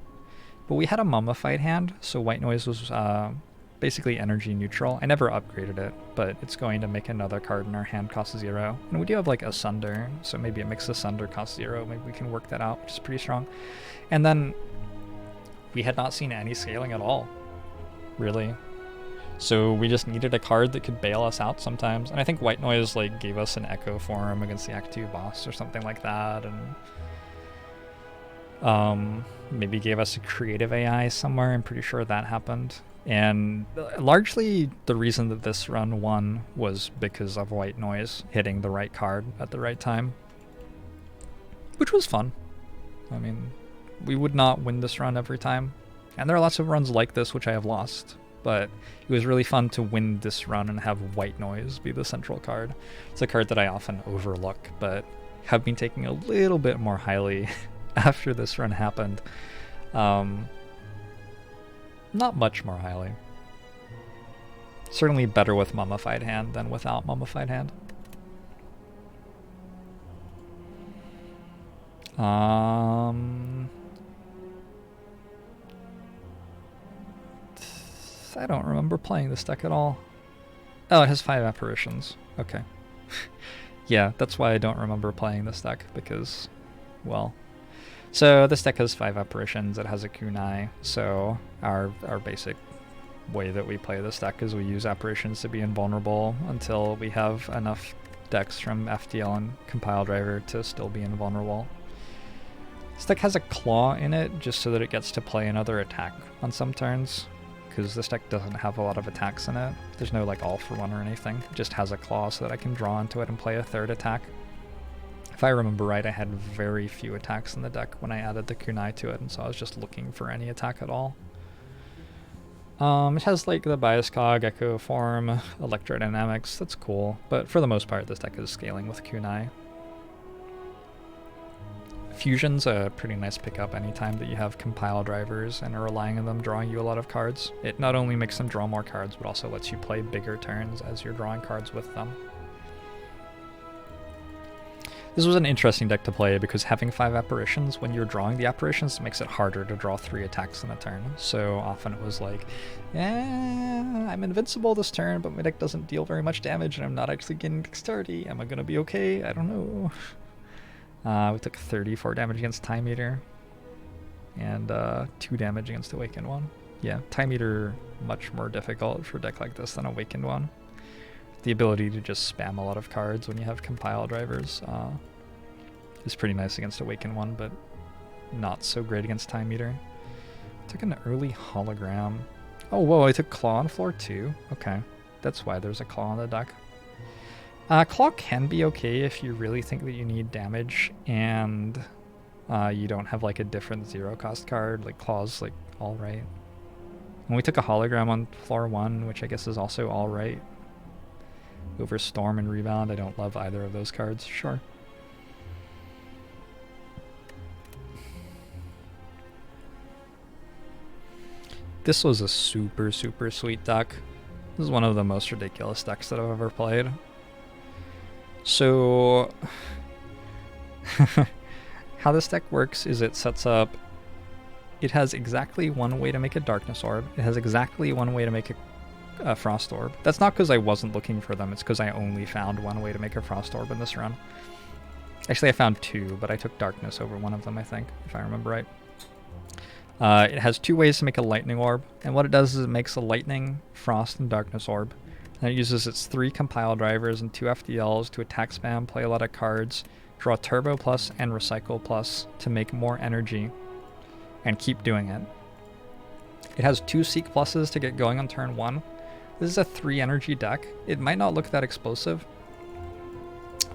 But we had a Mummified hand, so White Noise was basically energy neutral. I never upgraded it, but it's going to make another card in our hand cost 0. And we do have like Asunder, so maybe it makes Asunder cost 0. Maybe we can work that out, which is pretty strong. And then we had not seen any scaling at all, really. So we just needed a card that could bail us out sometimes. And I think White Noise like gave us an Echo Form against the Act 2 boss or something like that, and maybe gave us a creative AI somewhere. I'm pretty sure that happened. And largely the reason that this run won was because of White Noise hitting the right card at the right time, which was fun. I mean, we would not win this run every time, and there are lots of runs like this which I have lost, but it was really fun to win this run and have White Noise be the central card. It's a card that I often overlook, but have been taking a little bit more highly after this run happened. Not much more highly. Certainly better with Mummified Hand than without Mummified Hand. I don't remember playing this deck at all. Oh, it has 5 apparitions. Okay. Yeah, that's why I don't remember playing this deck, because, well... So this deck has 5 apparitions, it has a kunai, so our basic way that we play this deck is we use apparitions to be invulnerable until we have enough decks from FTL and Compile Driver to still be invulnerable. This deck has a claw in it just so that it gets to play another attack on some turns, because this deck doesn't have a lot of attacks in it. There's no like all for one or anything, it just has a claw so that I can draw into it and play a 3rd attack. If I remember right, I had very few attacks in the deck when I added the kunai to it, and so I was just looking for any attack at all. It has like the Bias Cog, Echo Form, Electrodynamics, that's cool, but for the most part this deck is scaling with kunai. Fusion's a pretty nice pickup anytime that you have compile drivers and are relying on them drawing you a lot of cards. It not only makes them draw more cards, but also lets you play bigger turns as you're drawing cards with them. This was an interesting deck to play because having 5 apparitions, when you're drawing the apparitions, it makes it harder to draw 3 attacks in a turn. So often it was like, yeah, I'm invincible this turn, but my deck doesn't deal very much damage and I'm not actually getting dexterity. Am I going to be okay? I don't know. We took 34 damage against Time Eater and 2 damage against Awakened One. Yeah, Time Eater much more difficult for a deck like this than Awakened One. The ability to just spam a lot of cards when you have compile drivers is pretty nice against Awakened One, but not so great against Time Eater. Took an early hologram. Oh, whoa, I took Claw on floor 2. Okay, that's why there's a Claw on the deck. Claw can be okay if you really think that you need damage and you don't have like a different 0-cost card. Like Claw's like alright. And we took a hologram on floor 1, which I guess is also alright. Over Storm and Rebound, I don't love either of those cards, sure. This was a super, super sweet deck. This is one of the most ridiculous decks that I've ever played. So, how this deck works is it sets up, it has exactly one way to make a Darkness Orb, it has exactly one way to make a Frost Orb. That's not because I wasn't looking for them, it's because I only found one way to make a Frost Orb in this run. Actually, I found 2, but I took Darkness over one of them, I think, if I remember right. It has 2 ways to make a Lightning Orb, and what it does is it makes a Lightning, Frost, and Darkness Orb. And it uses its 3 compile drivers and 2 FDLs to attack spam, play a lot of cards, draw Turbo Plus and Recycle Plus to make more energy, and keep doing it. It has 2 Seek Pluses to get going on turn 1. This is a 3 energy deck. It might not look that explosive.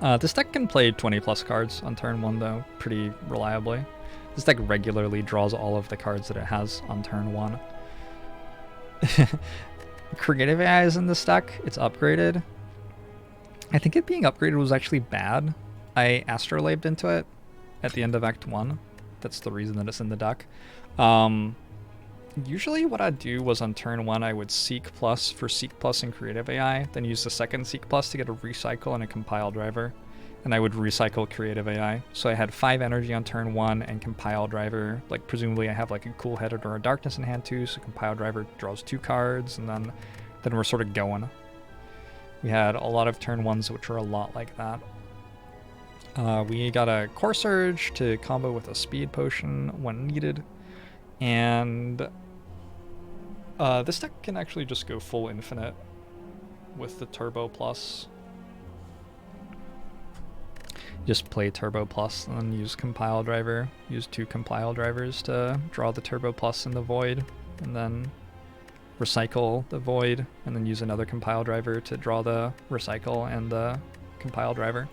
This deck can play 20 plus cards on turn 1 though, pretty reliably. This deck regularly draws all of the cards that it has on turn 1. Creative AI is in this deck. It's upgraded. I think it being upgraded was actually bad. I astrolabed into it at the end of Act 1. That's the reason that it's in the deck. Usually what I'd do was on turn 1 I would Seek Plus for Seek Plus and Creative AI, then use the second Seek Plus to get a Recycle and a Compile Driver, and I would recycle Creative AI. So I had 5 energy on turn 1 and Compile Driver, like presumably I have like a Cool Headed or a Darkness in hand too, so Compile Driver draws 2 cards, and then we're sort of going. We had a lot of turn 1s which were a lot like that. We got a Core Surge to combo with a Speed Potion when needed, and this deck can actually just go full infinite with the Turbo Plus. Just play Turbo Plus and then use Compile Driver. Use 2 Compile Drivers to draw the Turbo Plus in the Void, and then recycle the Void, and then use another Compile Driver to draw the Recycle and the Compile Driver.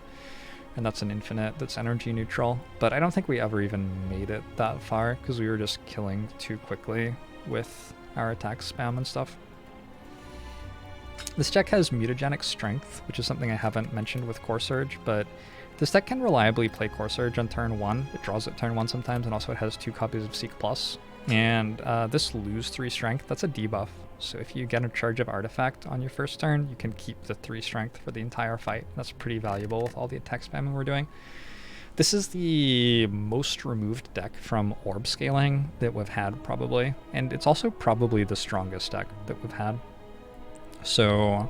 And that's an infinite that's energy neutral. But I don't think we ever even made it that far, because we were just killing too quickly with our attack spam and stuff. This deck has Mutagenic Strength, which is something I haven't mentioned with Core Surge, but this deck can reliably play Core Surge on turn 1. It draws at turn 1 sometimes, and also it has 2 copies of Seek Plus. And this lose 3 Strength, that's a debuff. So if you get a charge of Artifact on your first turn, you can keep the 3 Strength for the entire fight. That's pretty valuable with all the attack spamming we're doing. This is the most removed deck from Orb Scaling that we've had, probably. And it's also probably the strongest deck that we've had. So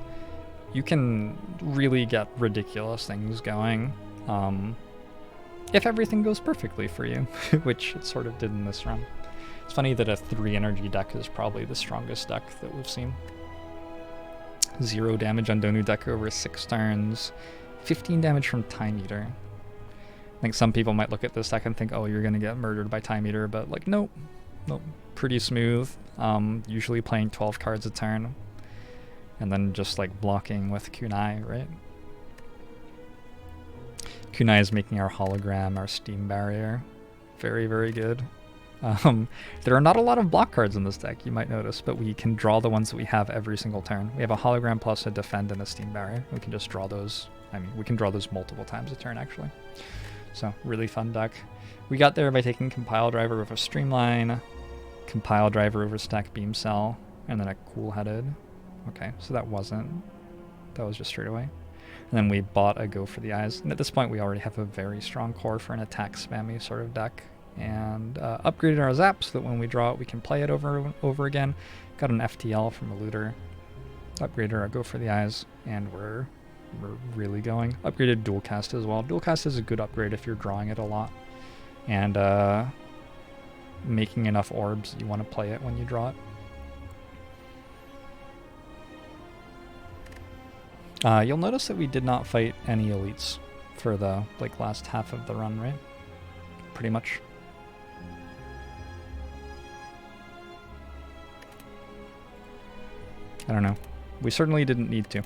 you can really get ridiculous things going if everything goes perfectly for you, which it sort of did in this run. It's funny that a 3 energy deck is probably the strongest deck that we've seen. 0 damage on Donu deck over 6 turns, 15 damage from Time Eater. I think some people might look at this deck and think, oh, you're going to get murdered by Time Eater, but like, nope. Pretty smooth. Usually playing 12 cards a turn, and then just like blocking with Kunai, right? Kunai is making our hologram, our steam barrier. Very, very good. There are not a lot of block cards in this deck, you might notice, but we can draw the ones that we have every single turn. We have a hologram plus a defend and a steam barrier. We can just draw those. I mean, we can draw those multiple times a turn, actually. So, really fun deck. We got there by taking Compile Driver over Streamline, Compile Driver over Stack Beam Cell, and then a Cool Headed. Okay, so that was just straight away. And then we bought a Go for the Eyes. And at this point, we already have a very strong core for an attack spammy sort of deck. And upgraded our Zap so that when we draw it, we can play it over and over again. Got an FTL from a looter. Upgraded our Go for the Eyes, and we're really going. Upgraded Dual Cast as well. Dual Cast is a good upgrade if you're drawing it a lot. And making enough orbs, you want to play it when you draw it. You'll notice that we did not fight any elites for the last half of the run, right? Pretty much. I don't know. We certainly didn't need to.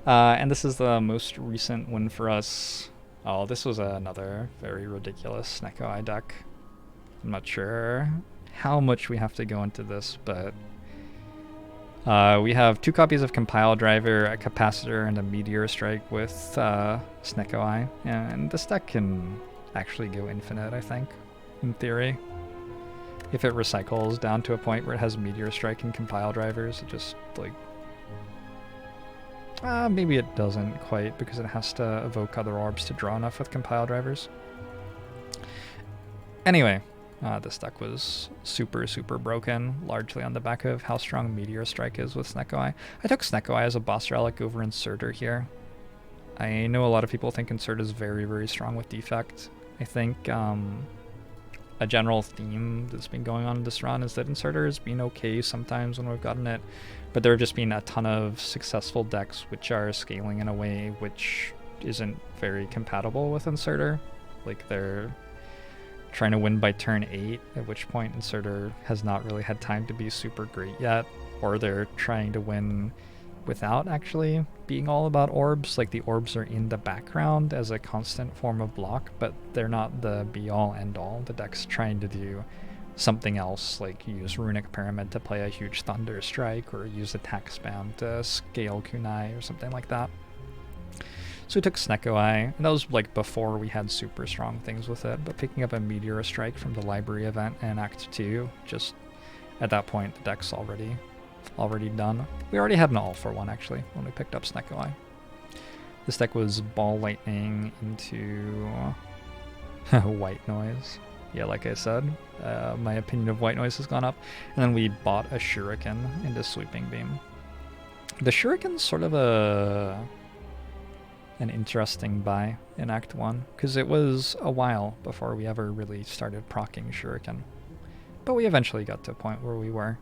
And this is the most recent win for us. Oh, this was another very ridiculous Snecko Eye deck. I'm not sure how much we have to go into this, but we have 2 copies of Compile Driver, a Capacitor, and a Meteor Strike with Snecko Eye. And this deck can actually go infinite, I think, in theory. If it recycles down to a point where it has Meteor Strike and Compile Drivers, it just, like... maybe it doesn't quite, because it has to evoke other orbs to draw enough with Compile Drivers. Anyway, this deck was super, super broken, largely on the back of how strong Meteor Strike is with Snecko Eye. I took Snecko Eye as a boss relic over Inserter here. I know a lot of people think Insert is very, very strong with Defect. I think a general theme that's been going on in this run is that Inserter has been okay sometimes when we've gotten it, but there have just been a ton of successful decks which are scaling in a way which isn't very compatible with Inserter. Like, they're trying to win by turn 8, at which point Inserter has not really had time to be super great yet, or they're trying to win without actually being all about orbs. Like, the orbs are in the background as a constant form of block, but they're not the be-all end-all. The deck's trying to do something else, like use Runic Pyramid to play a huge Thunder Strike, or use attack spam to scale Kunai, or something like that. So we took Snecko Eye, and that was like before we had super strong things with it, but picking up a Meteor Strike from the library event in Act 2, just at that point the deck's already done. We already had an all-for-one actually when we picked up Snecko Eye. This deck was Ball Lightning into White Noise. Yeah, like I said, my opinion of White Noise has gone up. And then we bought a Shuriken into Sweeping Beam. The Shuriken's sort of an interesting buy in Act 1, because it was a while before we ever really started proccing Shuriken. But we eventually got to a point where we were.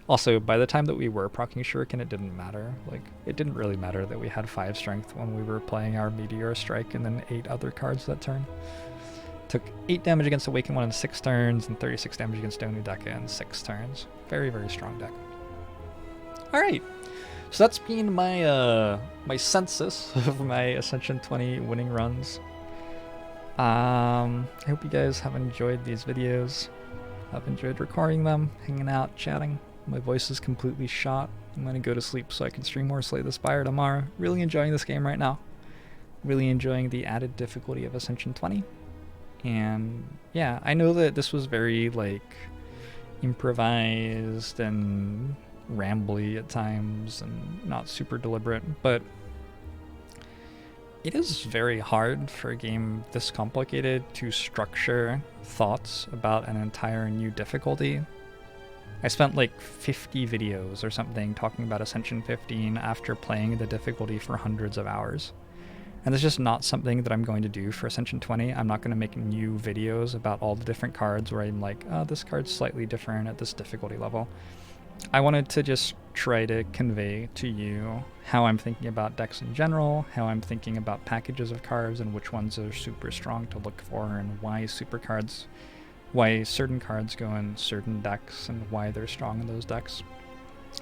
Also, by the time that we were proccing Shuriken, it didn't matter. Like, it didn't really matter that we had 5 strength when we were playing our Meteor Strike and then 8 other cards that turn. Took 8 damage against Awaken 1 in 6 turns, and 36 damage against Donu Deka in 6 turns. Very, very strong deck. Alright, so that's been my my census of my Ascension 20 winning runs. I hope you guys have enjoyed these videos. I've enjoyed recording them, hanging out, chatting. My voice is completely shot. I'm going to go to sleep so I can stream more Slay the Spire tomorrow. Really enjoying this game right now. Really enjoying the added difficulty of Ascension 20. And yeah, I know that this was very like improvised and rambly at times and not super deliberate, but it is very hard for a game this complicated to structure thoughts about an entire new difficulty I spent like 50 videos or something talking about Ascension 15 after playing the difficulty for hundreds of hours. And that's just not something that I'm going to do for Ascension 20. I'm not going to make new videos about all the different cards where I'm like, oh, this card's slightly different at this difficulty level. I wanted to just try to convey to you how I'm thinking about decks in general, how I'm thinking about packages of cards and which ones are super strong to look for, and why certain cards go in certain decks and why they're strong in those decks.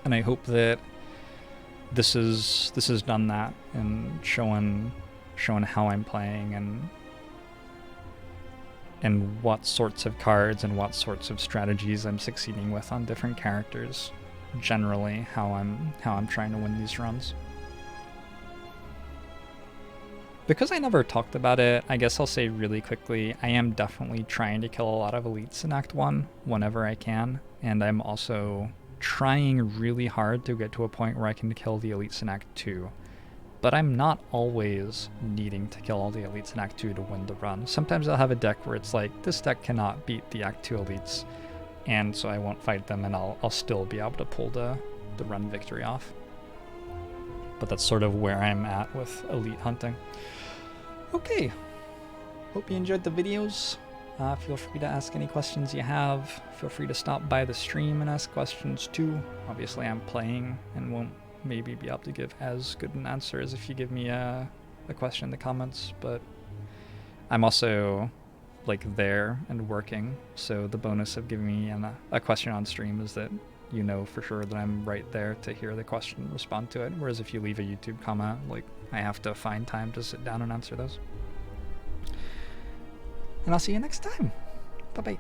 And I hope that this has done that and showing how I'm playing and what sorts of cards and what sorts of strategies I'm succeeding with on different characters. Generally, how I'm trying to win these runs. Because I never talked about it, I guess I'll say really quickly, I am definitely trying to kill a lot of elites in Act 1 whenever I can, and I'm also trying really hard to get to a point where I can kill the elites in Act 2. But I'm not always needing to kill all the elites in Act 2 to win the run. Sometimes I'll have a deck where it's like, this deck cannot beat the Act 2 elites, and so I won't fight them, and I'll still be able to pull the run victory off. But that's sort of where I'm at with elite hunting. Okay, hope you enjoyed the videos. Feel free to ask any questions you have. Feel free to stop by the stream and ask questions too. Obviously I'm playing and won't maybe be able to give as good an answer as if you give me a question in the comments, but I'm also like there and working, so the bonus of giving me a question on stream is that you know for sure that I'm right there to hear the question and respond to it, whereas if you leave a YouTube comment, like, I have to find time to sit down and answer those. And I'll see you next time. Bye-bye.